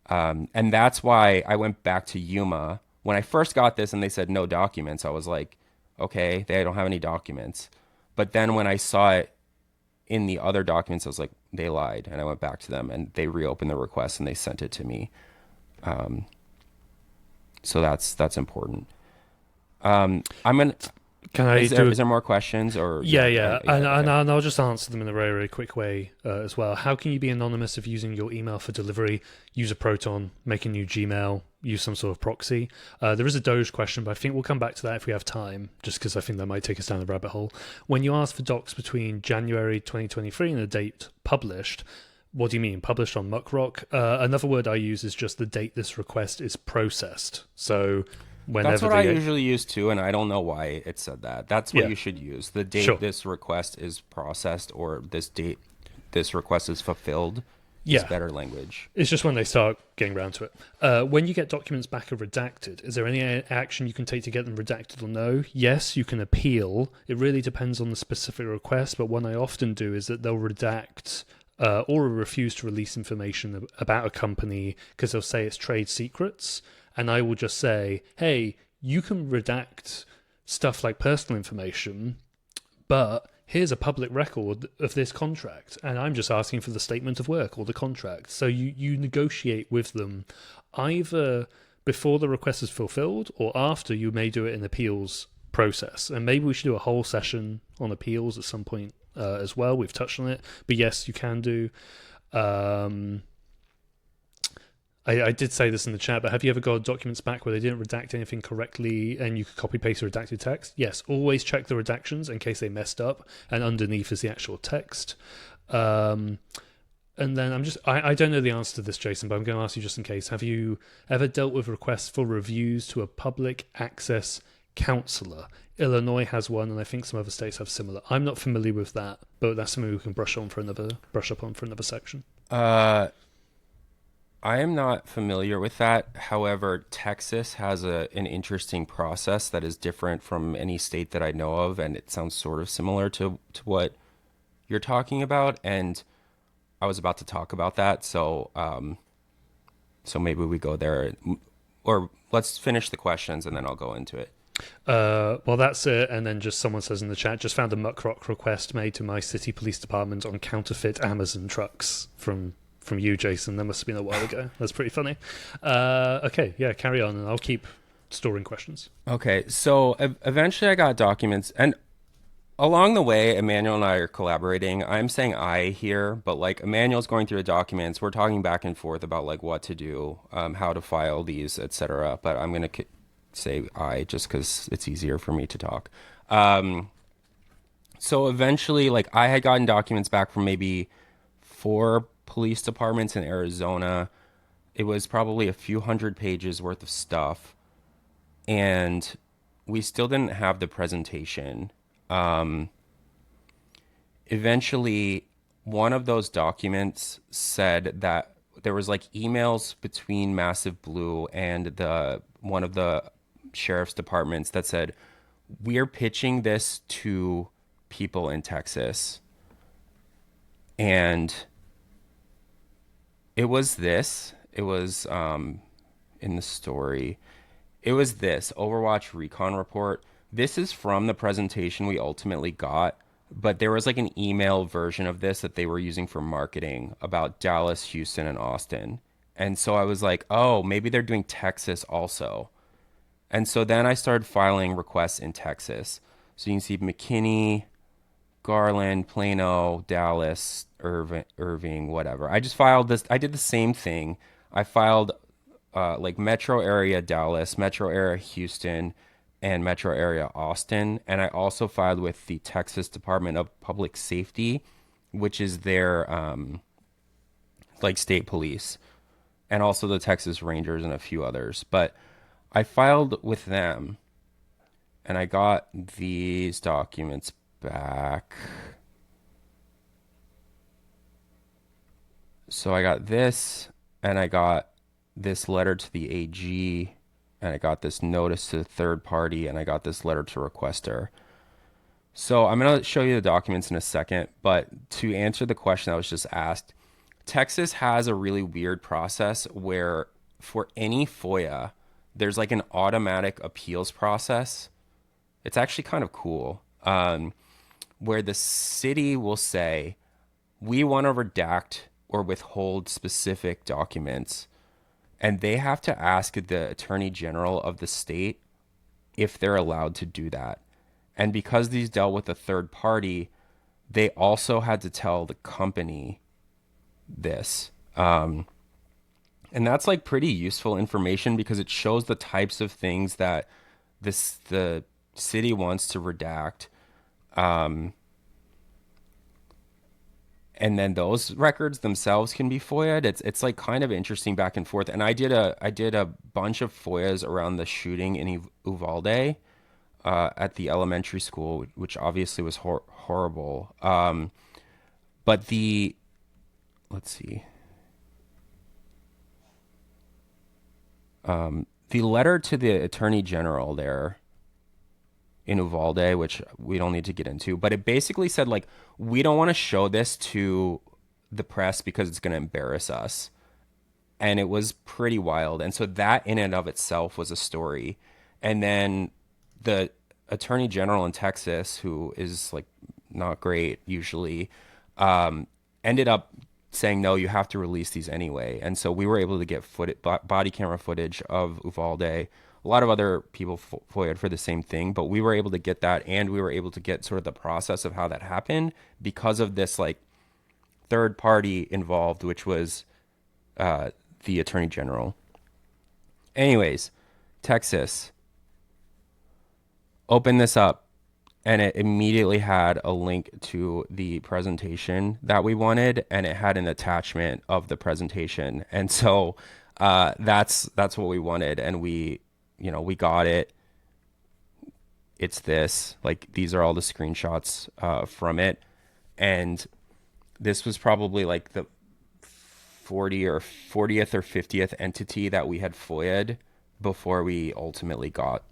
And that's why I went back to Yuma. When I first got this and they said no documents, I was like, okay, they don't have any documents. But then when I saw it in the other documents, I was like, they lied. And I went back to them and they reopened the request and they sent it to me. So that's important. I'm going to... Is there more questions? Or Yeah. Okay. And I'll just answer them in a very, very quick way as well. How can you be anonymous if using your email for delivery? Use a Proton, make a new Gmail, use some sort of proxy. There is a Doge question, but I think we'll come back to that if we have time, just because I think that might take us down the rabbit hole. When you ask for docs between January 2023 and the date published, what do you mean? Published on Muckrock? Another word I use is just the date this request is processed. So... That's what I usually use too, and I don't know why it said that. That's what you should use. The date this request is processed, or this date this request is fulfilled. Is better language. It's just when they start getting around to it. When you get documents back or redacted, is there any action you can take to get them redacted or no? Yes, you can appeal. It really depends on the specific request, but one I often do is that they'll redact or refuse to release information about a company because they'll say it's trade secrets. And I will just say, hey, you can redact stuff like personal information, but here's a public record of this contract, and I'm just asking for the statement of work or the contract. So you negotiate with them either before the request is fulfilled or after. You may do it in appeals process. And maybe we should do a whole session on appeals at some point as well. We've touched on it. But yes, you can do... I did say this in the chat, but have you ever got documents back where they didn't redact anything correctly and you could copy paste the redacted text? Yes, always check the redactions in case they messed up, and underneath is the actual text. And then I don't know the answer to this, Jason, but I'm going to ask you just in case. Have you ever dealt with requests for reviews to a public access counselor? Illinois has one, and I think some other states have similar. I'm not familiar with that, but that's something we can brush up on for another section. I am not familiar with that. However, Texas has an interesting process that is different from any state that I know of, and it sounds sort of similar to what you're talking about. And I was about to talk about that, so maybe we go there. or let's finish the questions and then I'll go into it. Well, that's it. And then just someone says in the chat, just found a muckrock request made to my city police department on counterfeit Amazon trucks from you, Jason. That must have been a while ago. That's pretty funny. Okay, yeah, carry on, and I'll keep storing questions. Okay, so eventually I got documents, and along the way, Emmanuel and I are collaborating. I'm saying I here, but like Emmanuel's going through the documents. We're talking back and forth about like what to do, how to file these, etc. But I'm gonna say I just because it's easier for me to talk. So eventually, like I had gotten documents back from maybe 4 police departments in Arizona. It was probably a few hundred pages worth of stuff, and we still didn't have the presentation. Eventually, one of those documents said that there was like emails between Massive Blue and one of the sheriff's departments that said, we're pitching this to people in Texas. And it was in the story, it was this Overwatch Recon Report. This is from the presentation we ultimately got, but there was like an email version of this that they were using for marketing about Dallas, Houston, and Austin. And so I was like, oh, maybe they're doing Texas also. And so then I started filing requests in Texas. So you can see McKinney, Garland, Plano, Dallas, Irving, whatever. I just filed this. I did the same thing. I filed like metro area Dallas, metro area Houston, and metro area Austin. And I also filed with the Texas Department of Public Safety, which is their like state police, and also the Texas Rangers and a few others. But I filed with them, and I got these documents back. So I got this, and I got this letter to the AG, and I got this notice to the third party, and I got this letter to requester. So I'm going to show you the documents in a second, but to answer the question that was just asked, Texas has a really weird process where for any FOIA, there's like an automatic appeals process. It's actually kind of cool, where the city will say, we want to redact or withhold specific documents, and they have to ask the attorney general of the state if they're allowed to do that. And because these dealt with a third party, they also had to tell the company this. And that's like pretty useful information because it shows the types of things that the city wants to redact. And then those records themselves can be FOIA'd. It's like kind of interesting back and forth. And I did a bunch of FOIAs around the shooting in Uvalde at the elementary school, which obviously was horrible. But let's see. The letter to the attorney general there in Uvalde, which we don't need to get into, but it basically said, like, we don't want to show this to the press because it's going to embarrass us. And it was pretty wild. And so that in and of itself was a story. And then the attorney general in Texas, who is like not great usually, ended up saying, no, you have to release these anyway. And so we were able to get body camera footage of Uvalde. A lot of other people FOIA'd for the same thing, but we were able to get that, and we were able to get sort of the process of how that happened because of this like third party involved, which was the attorney general. Anyways, Texas. Open this up, and it immediately had a link to the presentation that we wanted, and it had an attachment of the presentation. And so that's what we wanted, and we got it. It's this, like, these are all the screenshots from it. And this was probably like the 40th or 50th entity that we had FOIA'd before we ultimately got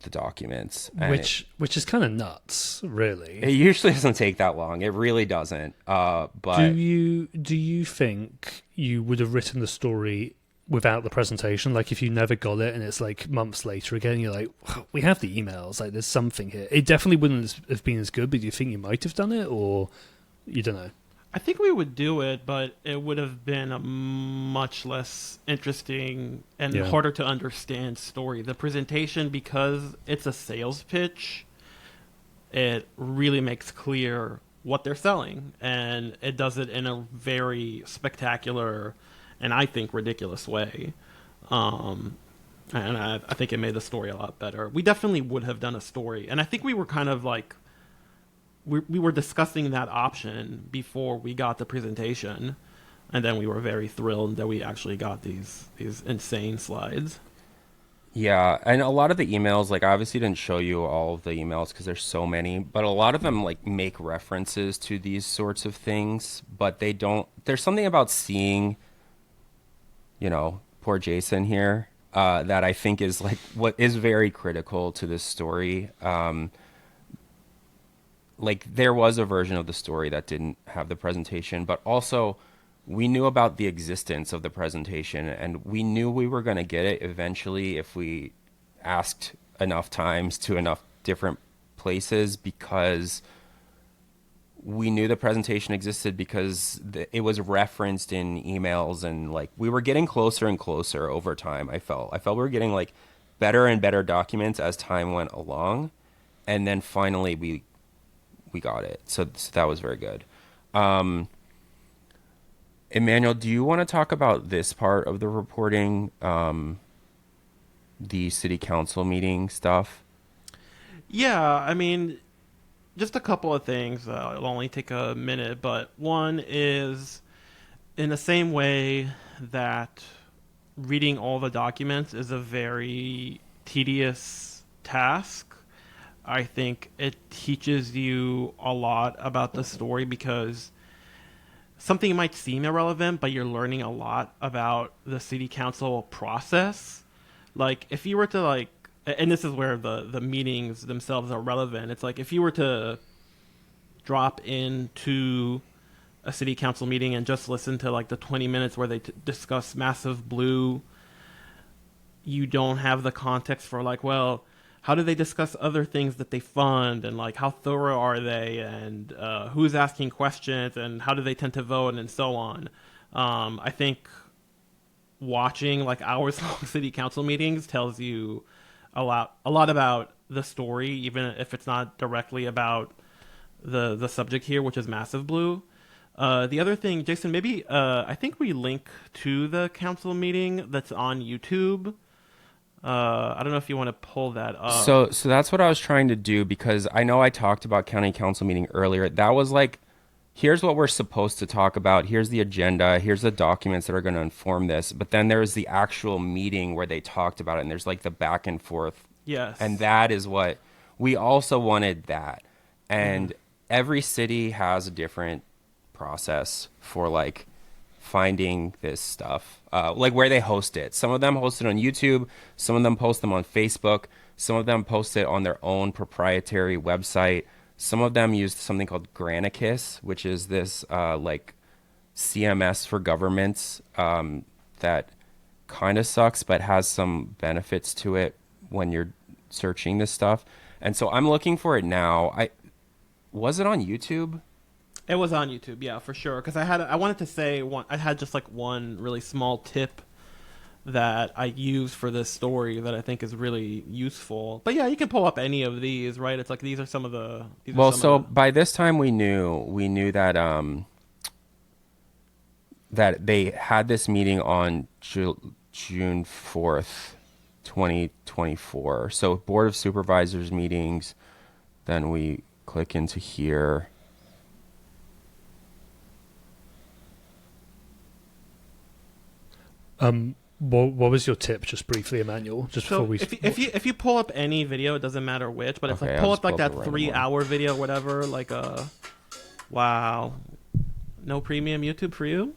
the documents. Which is kind of nuts, really. It usually doesn't take that long. It really doesn't. But do you think you would have written the story without the presentation. Like if you never got it and it's like months later again, you're like, we have the emails. Like there's something here. It definitely wouldn't have been as good. But do you think you might have done it, or you don't know? I think we would do it, but it would have been a much less interesting and harder to understand story. The presentation, because it's a sales pitch, it really makes clear what they're selling, and it does it in a very spectacular and I think ridiculous way. And I think it made the story a lot better. We definitely would have done a story, and I think we were kind of like we were discussing that option before we got the presentation, and then we were very thrilled that we actually got these insane slides. Yeah, and a lot of the emails, like I obviously didn't show you all of the emails because there's so many, but a lot of them like make references to these sorts of things, but they don't. There's something about seeing, poor Jason here, that I think is like what is very critical to this story. Like there was a version of the story that didn't have the presentation, but also we knew about the existence of the presentation, and we knew we were going to get it eventually if we asked enough times to enough different places, because we knew the presentation existed because it was referenced in emails, and like we were getting closer and closer over time. I felt we were getting like better and better documents as time went along, and then finally we got it. So that was very good. Emmanuel, do you want to talk about this part of the reporting, the city council meeting stuff? Yeah, I mean, just a couple of things. It'll only take a minute, but one is in the same way that reading all the documents is a very tedious task. I think it teaches you a lot about the story, because something might seem irrelevant, but you're learning a lot about the city council process. Like if you were to and this is where the meetings themselves are relevant. It's like if you were to drop into a city council meeting and just listen to like the 20 minutes where they discuss Massive Blue, you don't have the context for like, well, how do they discuss other things that they fund, and like how thorough are they, and who's asking questions, and how do they tend to vote, and so on. I think watching like hours-long city council meetings tells you a lot about the story, even if it's not directly about the subject here, which is Massive Blue. The other thing, Jason, maybe I think we link to the council meeting that's on YouTube. I don't know if you want to pull that up. So that's what I was trying to do, because I know I talked about county council meeting earlier. That was like, here's what we're supposed to talk about. Here's the agenda. Here's the documents that are going to inform this. But then there's the actual meeting where they talked about it, and there's like the back and forth. Yes. And that is what we also wanted that. And every city has a different process for like finding this stuff, like where they host it. Some of them host it on YouTube. Some of them post them on Facebook. Some of them post it on their own proprietary website. Some of them use something called Granicus, which is this like CMS for governments that kind of sucks, but has some benefits to it when you're searching this stuff. And so I'm looking for it now. Was it on YouTube? It was on YouTube, yeah, for sure. Because I wanted to say I had just like one really small tip that I use for this story that I think is really useful. But yeah, you can pull up any of these, right? It's like these are some of the. By this time we knew that that they had this meeting on June 4th, 2024. So Board of Supervisors meetings. Then we click into here. What was your tip, just briefly, Emmanuel? Just so before we. If you pull up any video, it doesn't matter which, but it's Okay, like pull up like that 3-hour video, whatever. Like wow, no premium YouTube for you,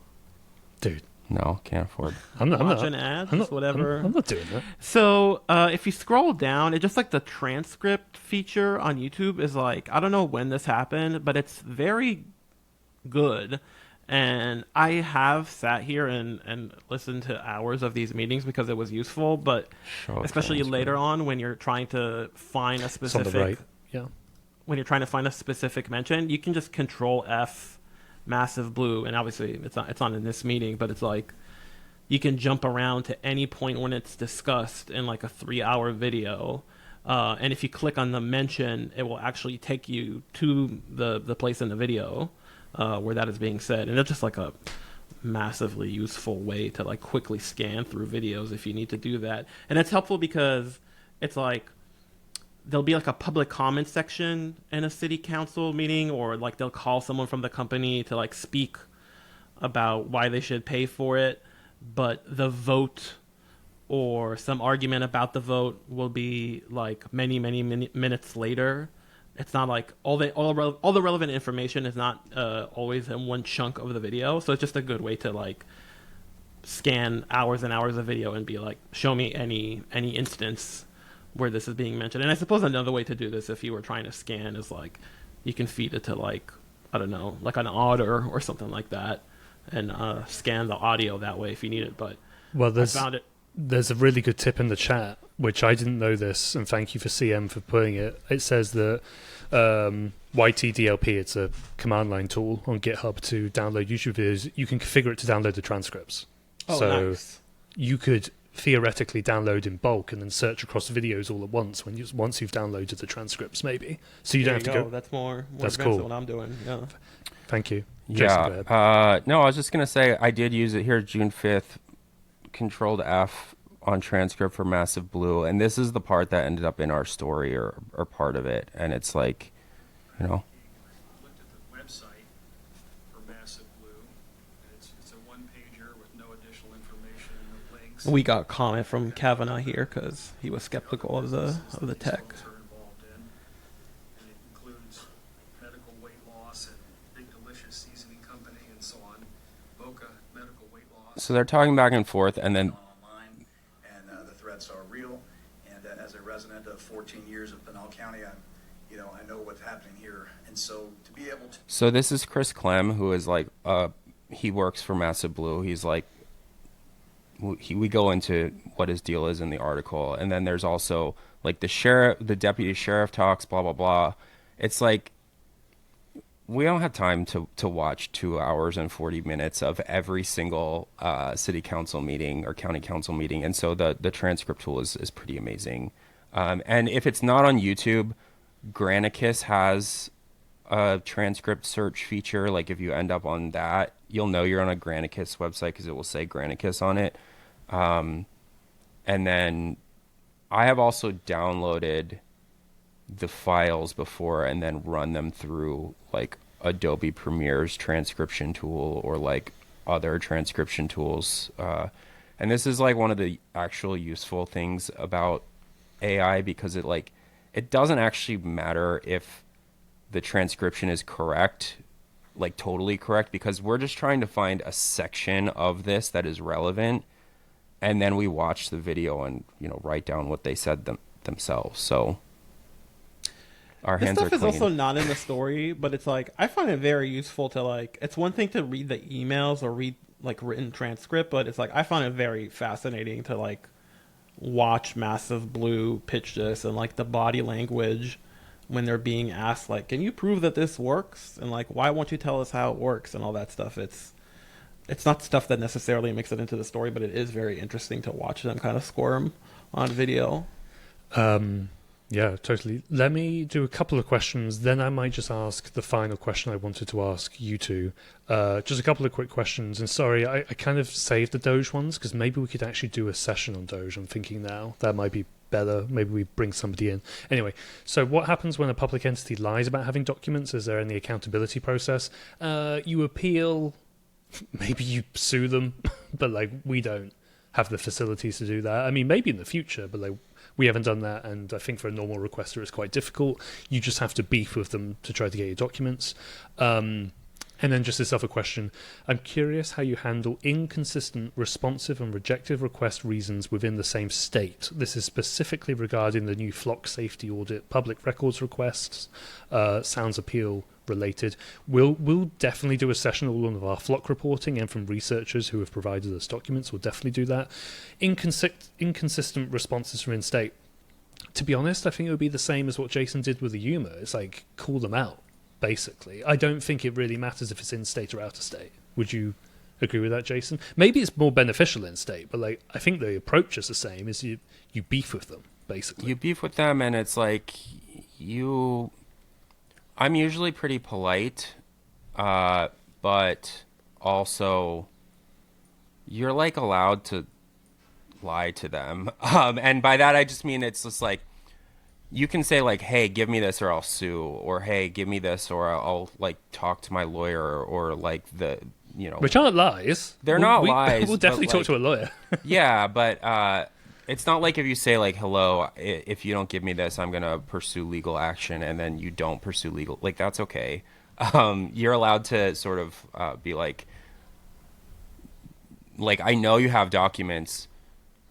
dude. No, can't afford. I'm not watching ads, whatever. I'm not doing that. So if you scroll down, it just like the transcript feature on YouTube is like, I don't know when this happened, but it's very good. And I have sat here and listened to hours of these meetings because it was useful, but Show especially transcript. later on when you're trying to find a It's on the specific right. Yeah. when you're trying to find a specific mention, you can just control F massive blue, and obviously it's not in this meeting, but it's like you can jump around to any point when it's discussed in like a 3-hour video. And if you click on the mention, it will actually take you to the place in the video where that is being said. And it's just like a massively useful way to like quickly scan through videos if you need to do that. And it's helpful because it's like there'll be like a public comment section in a city council meeting, or like they'll call someone from the company to like speak about why they should pay for it, but the vote or some argument about the vote will be like many minutes later. It's not like all the relevant information is not always in one chunk of the video, so it's just a good way to like scan hours and hours of video and be like, show me any instance where this is being mentioned. And I suppose another way to do this, if you were trying to scan, is like you can feed it to like, I don't know, like an otter or something like that, and scan the audio that way if you need it. But Well, I found it. there's a really good tip in the chat, which I didn't know this, and thank you for CM for putting it. It says that YTDLP, it's a command line tool on GitHub to download YouTube videos. You can configure it to download the transcripts. Oh, So nice. you could theoretically download in bulk and then search across videos all at once once you've downloaded the transcripts, maybe. So you don't have to go. That's more That's advanced cool. than what I'm doing. Yeah. Thank you. Jason, go Yeah. ahead. No, I was just gonna say I did use it here June 5th, Controlled F on transcript for Massive Blue, and this is the part that ended up in our story or part of it, and it's like, you know. Looked at the website for Massive Blue, and it's a one-pager with no additional information, no links. We got a comment from Kavanaugh here because he was skeptical of the tech. Folks are involved in, and it includes medical weight loss and Big Delicious Seasoning Company and so on, Mocha Medical Weight Loss. So they're talking back and forth, and then online, and the threats are real. And as a resident of 14 years of Pinal County, I know what's happening here. And so to be able to so this is Chris Clem, who is like, he works for Massive Blue. He's like, we go into what his deal is in the article, and then there's also like the deputy sheriff talks, blah blah blah. It's like we don't have time to watch 2 hours and 40 minutes of every single city council meeting or county council meeting, and so the transcript tool is pretty amazing. And if it's not on YouTube, Granicus has a transcript search feature. Like if you end up on that, you'll know you're on a Granicus website because it will say Granicus on it. And then I have also downloaded the files before and then run them through like Adobe Premiere's transcription tool or like other transcription tools. And this is like one of the actual useful things about AI, because it doesn't actually matter if the transcription is correct, like totally correct, because we're just trying to find a section of this that is relevant, and then we watch the video and write down what they said themselves. So our This hands are stuff is clean. also not in the story, but it's like I find it very useful to like. It's one thing to read the emails or read like written transcript, but it's like I find it very fascinating to like watch Massive Blue pitch this and like the body language when they're being asked like, can you prove that this works, and like why won't you tell us how it works and all that stuff. It's not stuff that necessarily makes it into the story, but it is very interesting to watch them kind of squirm on video. Yeah, totally. Let me do a couple of questions, then I might just ask the final question I wanted to ask you two. Just a couple of quick questions, and sorry, I kind of saved the Doge ones because maybe we could actually do a session on Doge. I'm thinking now that might be better. Maybe we bring somebody in. Anyway, so what happens when a public entity lies about having documents? Is there any accountability process? You appeal, maybe you sue them, but like we don't have the facilities to do that. I mean, maybe in the future, but like we haven't done that, and I think for a normal requester it's quite difficult. You just have to beef with them to try to get your documents. And then just this other question. I'm curious how you handle inconsistent, responsive and rejective request reasons within the same state. This is specifically regarding the new flock safety audit public records requests, sounds appeal related. We'll definitely do a session all of our flock reporting, and from researchers who have provided us documents, we'll definitely do that. Inconsistent responses from in-state. To be honest, I think it would be the same as what Jason did with the Yuma. It's like, call them out, basically. I don't think it really matters if it's in-state or out-of-state. Would you agree with that, Jason? Maybe it's more beneficial in-state, but like, I think the approach is the same, is you beef with them, basically. You beef with them, and it's like, I'm usually pretty polite, but also you're like allowed to lie to them. And by that, I just mean it's just like, you can say like, hey, give me this or I'll sue, or hey, give me this or I'll like talk to my lawyer, or like which aren't lies. They're not lies. We'll definitely talk to a lawyer. Yeah, but it's not like if you say like, hello, if you don't give me this, I'm going to pursue legal action, and then you don't pursue legal, like that's okay. You're allowed to sort of be like, I know you have documents.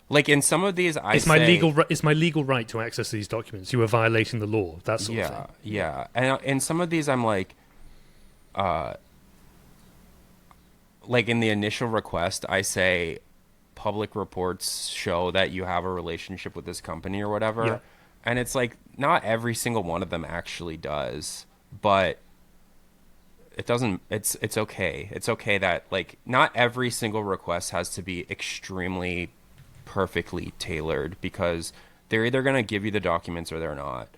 Like in some of these, it's my legal right to access these documents. You are violating the law. That sort of thing. Yeah. And in some of these, I'm like in the initial request, I say public reports show that you have a relationship with this company or whatever. Yeah. And it's like, not every single one of them actually does, but it doesn't, it's okay. It's okay that like not every single request has to be extremely perfectly tailored, because they're either going to give you the documents or they're not.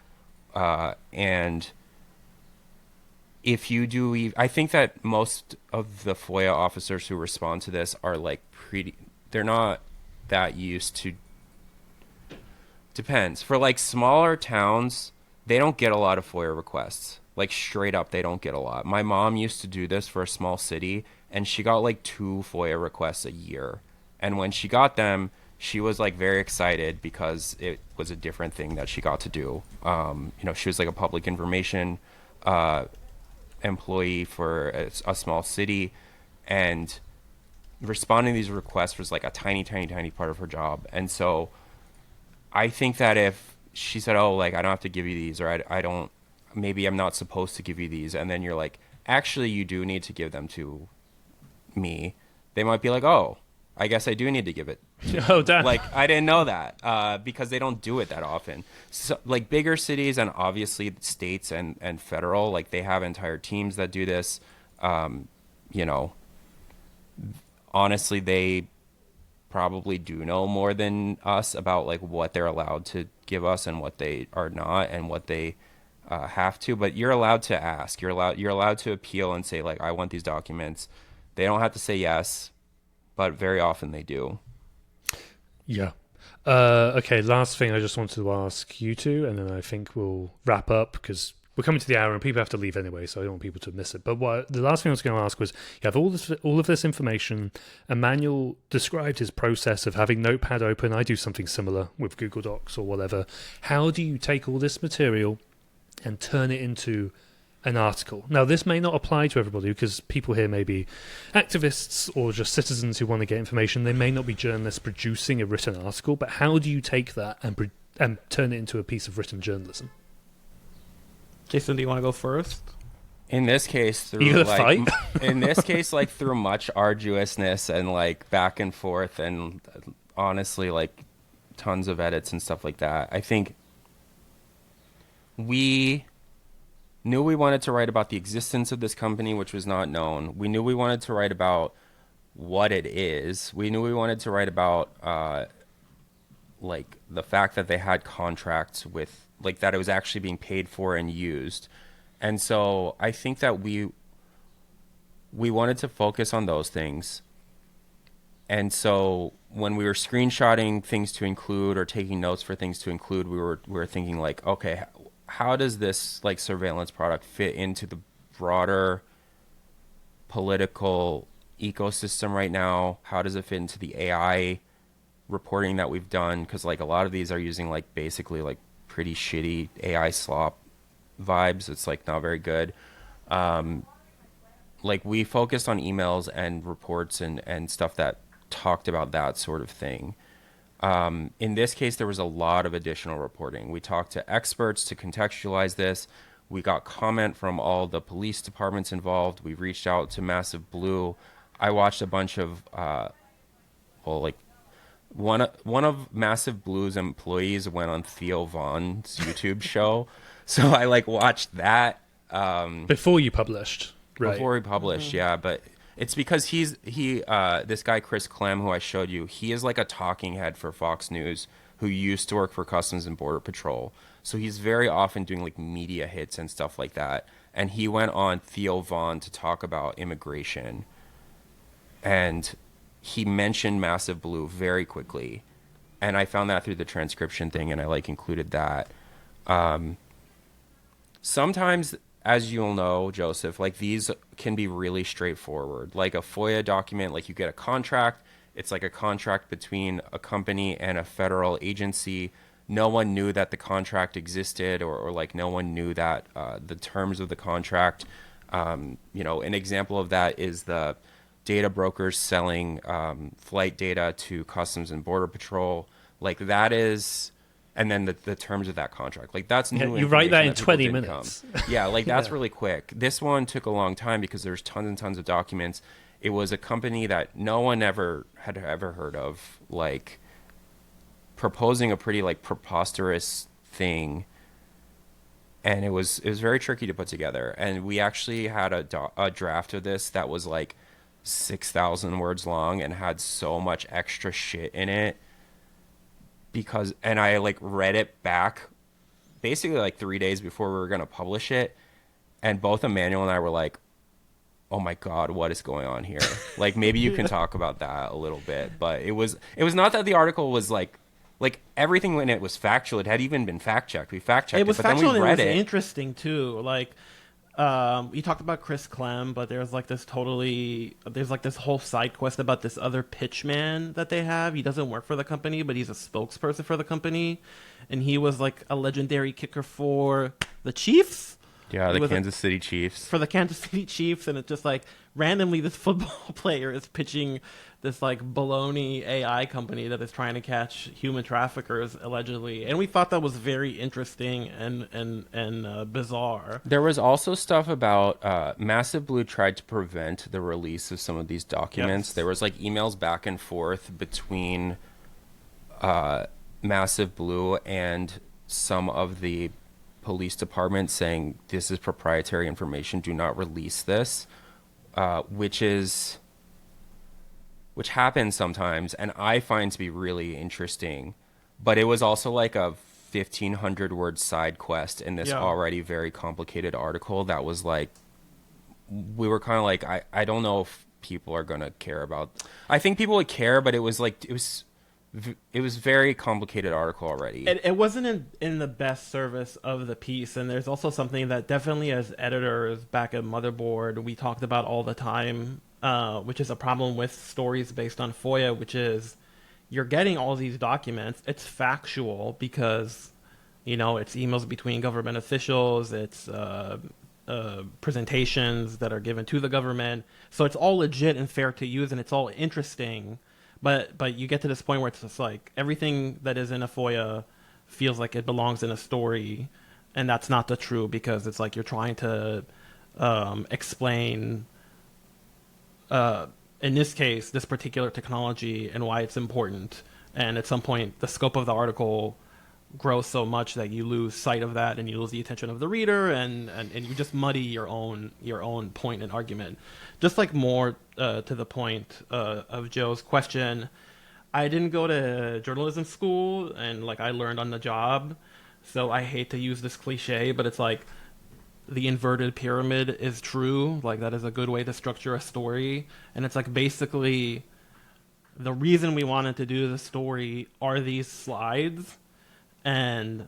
And if you do, I think that most of the FOIA officers who respond to this are like they're not that used to, depends. For like smaller towns, they don't get a lot of FOIA requests. Like straight up, they don't get a lot. My mom used to do this for a small city, and she got like 2 FOIA requests a year. And when she got them, she was like very excited because it was a different thing that she got to do. She was like a public information employee for a small city, and responding to these requests was like a tiny part of her job. And so I think that if she said, oh, like I don't have to give you these, or I don't, maybe I'm not supposed to give you these, and then you're like, actually you do need to give them to me, they might be like, oh, I guess I do need to give it. Oh, damn. Like, I didn't know that, because they don't do it that often. So, like, bigger cities and obviously states and federal, like, they have entire teams that do this. Honestly, they probably do know more than us about, like, what they're allowed to give us and what they are not, and what they have to. But you're allowed to ask. You're allowed to appeal and say, like, I want these documents. They don't have to say yes, but very often they do. Yeah. Okay, last thing I just wanted to ask you two, and then I think we'll wrap up, because we're coming to the hour and people have to leave anyway, so I don't want people to miss it. But the last thing I was going to ask was, you have all of this information. Emmanuel described his process of having Notepad open. I do something similar with Google Docs or whatever. How do you take all this material and turn it into an article? Now, this may not apply to everybody, because people here may be activists or just citizens who want to get information. They may not be journalists producing a written article, but how do you take that and turn it into a piece of written journalism? Jason, do you want to go first? In this case, through you gonna fight? In this case, like through much arduousness and like back and forth, and honestly, like tons of edits and stuff like that. I think we knew we wanted to write about the existence of this company, which was not known. We knew we wanted to write about what it is. We knew we wanted to write about like the fact that they had contracts with, like, that it was actually being paid for and used. And so I think that we wanted to focus on those things. And so when we were screenshotting things to include or taking notes for things to include, we were thinking like, okay, how does this like surveillance product fit into the broader political ecosystem right now? How does it fit into the AI reporting that we've done? Because like a lot of these are using like basically like pretty shitty AI slop vibes. It's like not very good. Like we focused on emails and reports and stuff that talked about that sort of thing. In this case, there was a lot of additional reporting. We talked to experts to contextualize this. We got comment from all the police departments involved. We reached out to Massive Blue. I watched a bunch of, one of Massive Blue's employees went on Theo Vaughn's YouTube show, so I watched that Before you published, right? before he published. Yeah, but it's because this guy Chris Clem, who I showed you, he is like a talking head for Fox News, who used to work for Customs and Border Patrol. So he's very often doing like media hits and stuff like that. And he went on Theo Vaughn to talk about immigration, and he mentioned Massive Blue very quickly, and I found that through the transcription thing, and I included that. Sometimes, as you'll know, Joseph, these can be really straightforward. Like a FOIA document, you get a contract. It's like a contract between a company and a federal agency. No one knew that the contract existed, or no one knew that the terms of the contract. An example of that is the data brokers selling flight data to Customs and Border Patrol. That is, and then the terms of that contract. That's new. You write that in people 20 didn't minutes. Yeah, that's really quick. This one took a long time because there's tons and tons of documents. It was a company that no one had ever heard of, proposing a pretty preposterous thing, and it was very tricky to put together. And we actually had a draft of this that was 6,000 words long and had so much extra shit in it, and I read it back basically 3 days before we were going to publish it, and both Emmanuel and I were like, oh my God, what is going on here? Maybe you can talk about that a little bit. But it was not that the article was everything in it was factual. It had even been fact checked. We fact checked it, was but then factual, we and read it was it. interesting too. You talked about Chris Clem, but there's this whole side quest about this other pitchman that they have. He doesn't work for the company, but he's a spokesperson for the company, and he was a legendary kicker for the Chiefs. Yeah, the Kansas City Chiefs. For the Kansas City Chiefs, and it's just randomly this football player is pitching this baloney AI company that is trying to catch human traffickers allegedly, and we thought that was very interesting and bizarre. There was also stuff about Massive Blue tried to prevent the release of some of these documents. Yes. There was emails back and forth between Massive Blue and some of the police departments saying this is proprietary information, do not release this, which happens sometimes, and I find to be really interesting. But it was also a 1,500 word side quest in this already very complicated article that was we were kind of I don't know if people are gonna care about. I think people would care, but it was very complicated article already. It wasn't in the best service of the piece, and there's also something that definitely as editors back at Motherboard we talked about all the time, which is a problem with stories based on FOIA, which is you're getting all these documents. It's factual because, it's emails between government officials, it's presentations that are given to the government. So it's all legit and fair to use, and it's all interesting. But you get to this point where it's just everything that is in a FOIA feels like it belongs in a story, and that's not the true, because it's you're trying to explain, in this case, this particular technology and why it's important. And at some point, the scope of the article grows so much that you lose sight of that, and you lose the attention of the reader, and you just muddy your own point and argument. Just more to the point of Joe's question, I didn't go to journalism school, and I learned on the job, so I hate to use this cliche, but it's the inverted pyramid is true. That is a good way to structure a story, and it's basically the reason we wanted to do the story are these slides. And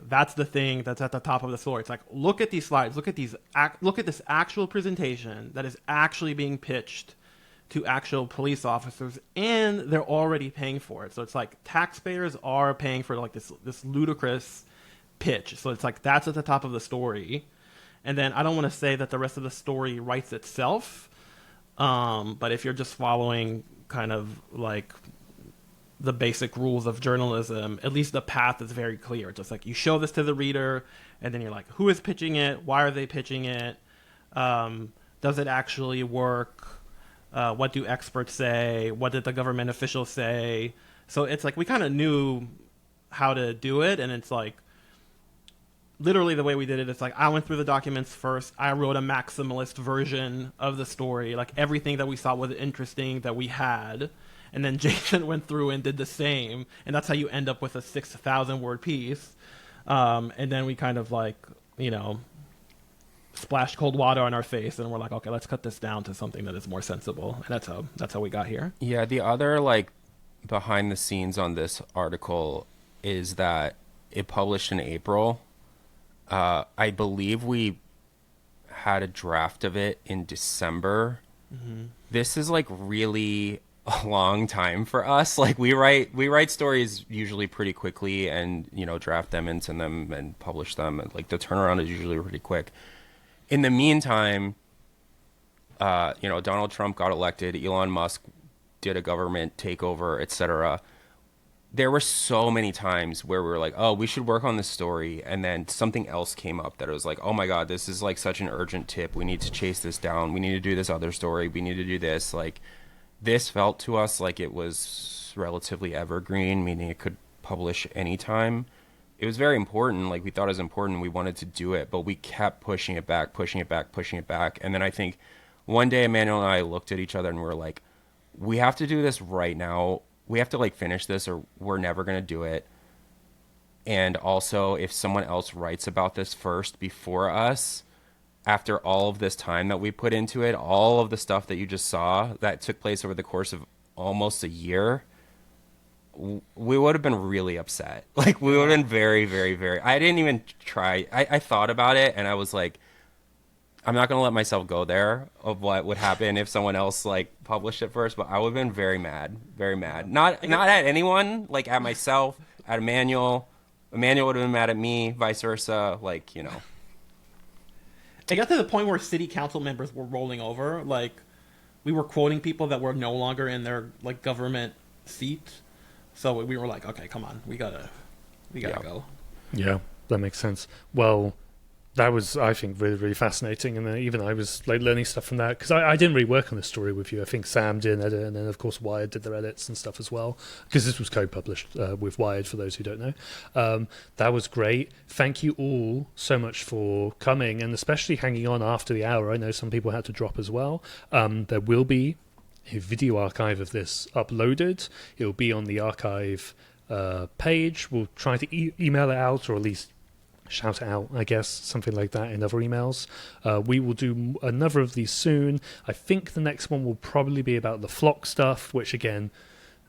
that's the thing that's at the top of the story. It's look at these slides, look at this actual presentation that is actually being pitched to actual police officers, and they're already paying for it. So it's taxpayers are paying for this ludicrous pitch. So it's that's at the top of the story. And then I don't want to say that the rest of the story writes itself, but if you're just following kind of the basic rules of journalism, at least the path is very clear. Just like you show this to the reader, and then you're like, who is pitching it? Why are they pitching it? Does it actually work? What do experts say? What did the government officials say? So it's like we kind of knew how to do it, and it's like literally the way we did it. It's like I went through the documents first. I wrote a maximalist version of the story, like everything that we thought was interesting that we had. And then Jason went through and did the same, and that's how you end up with a 6,000 word piece. And then we kind of like, splashed cold water on our face, and we're like, okay, let's cut this down to something that is more sensible. And that's how we got here. Yeah, the other like behind the scenes on this article is that it published in April. I believe we had a draft of it in December. Mm-hmm. This is like really a long time for us. Like we write stories usually pretty quickly, and draft them and send them and publish them, and like the turnaround is usually pretty quick. In the meantime, Donald Trump got elected, Elon Musk did a government takeover, etc. There were so many times where we were like, oh, we should work on this story, and then something else came up that it was like, oh my god, this is like such an urgent tip, we need to chase this down, we need to do this other story, we need to do this. Like, this felt to us like it was relatively evergreen, meaning it could publish anytime. It was very important. Like, we thought it was important. We wanted to do it, but we kept pushing it back. And then I think one day Emmanuel and I looked at each other and we were like, we have to do this right now. We have to like finish this or we're never going to do it. And also, if someone else writes about this first before us, after all of this time that we put into it, all of the stuff that you just saw that took place over the course of almost a year, we would have been really upset. Like, we would have been very, very, very... I didn't even try. I thought about it, and I was like, I'm not going to let myself go there of what would happen if someone else, like, published it first, but I would have been very mad. Very mad. Not at anyone, like, at myself, at Emmanuel. Emmanuel would have been mad at me, vice versa, like, It got to the point where city council members were rolling over. Like, we were quoting people that were no longer in their, like, government seat. So we were like, okay, come on, we gotta go. Yeah, that makes sense. Well, that was, I think, really, really fascinating. And then even I was like learning stuff from that, because I didn't really work on this story with you. I think Sam did an edit, and then of course Wired did their edits and stuff as well, because this was co-published with Wired, for those who don't know. That was great. Thank you all so much for coming, and especially hanging on after the hour. I know some people had to drop as well. There will be a video archive of this uploaded. It'll be on the archive page. We'll try to email it out, or at least shout it out, I guess, something like that in other emails. We will do another of these soon. I think the next one will probably be about the flock stuff, which again,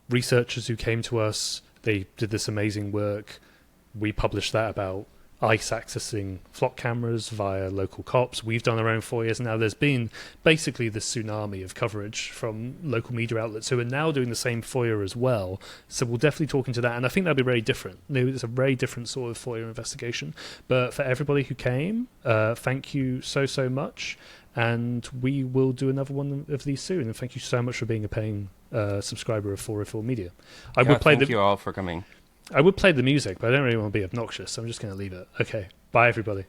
researchers who came to us, they did this amazing work. We published that about ICE accessing flock cameras via local cops. We've done our own FOIAs. Now there's been basically this tsunami of coverage from local media outlets who are now doing the same FOIA as well. So we'll definitely talk into that, and I think that'll be very different. It's a very different sort of FOIA investigation. But for everybody who came, thank you so much, and we will do another one of these soon. And thank you so much for being a paying subscriber of 404 Media. Thank you all for coming. I would play the music, but I don't really want to be obnoxious, so I'm just going to leave it. Okay, bye everybody.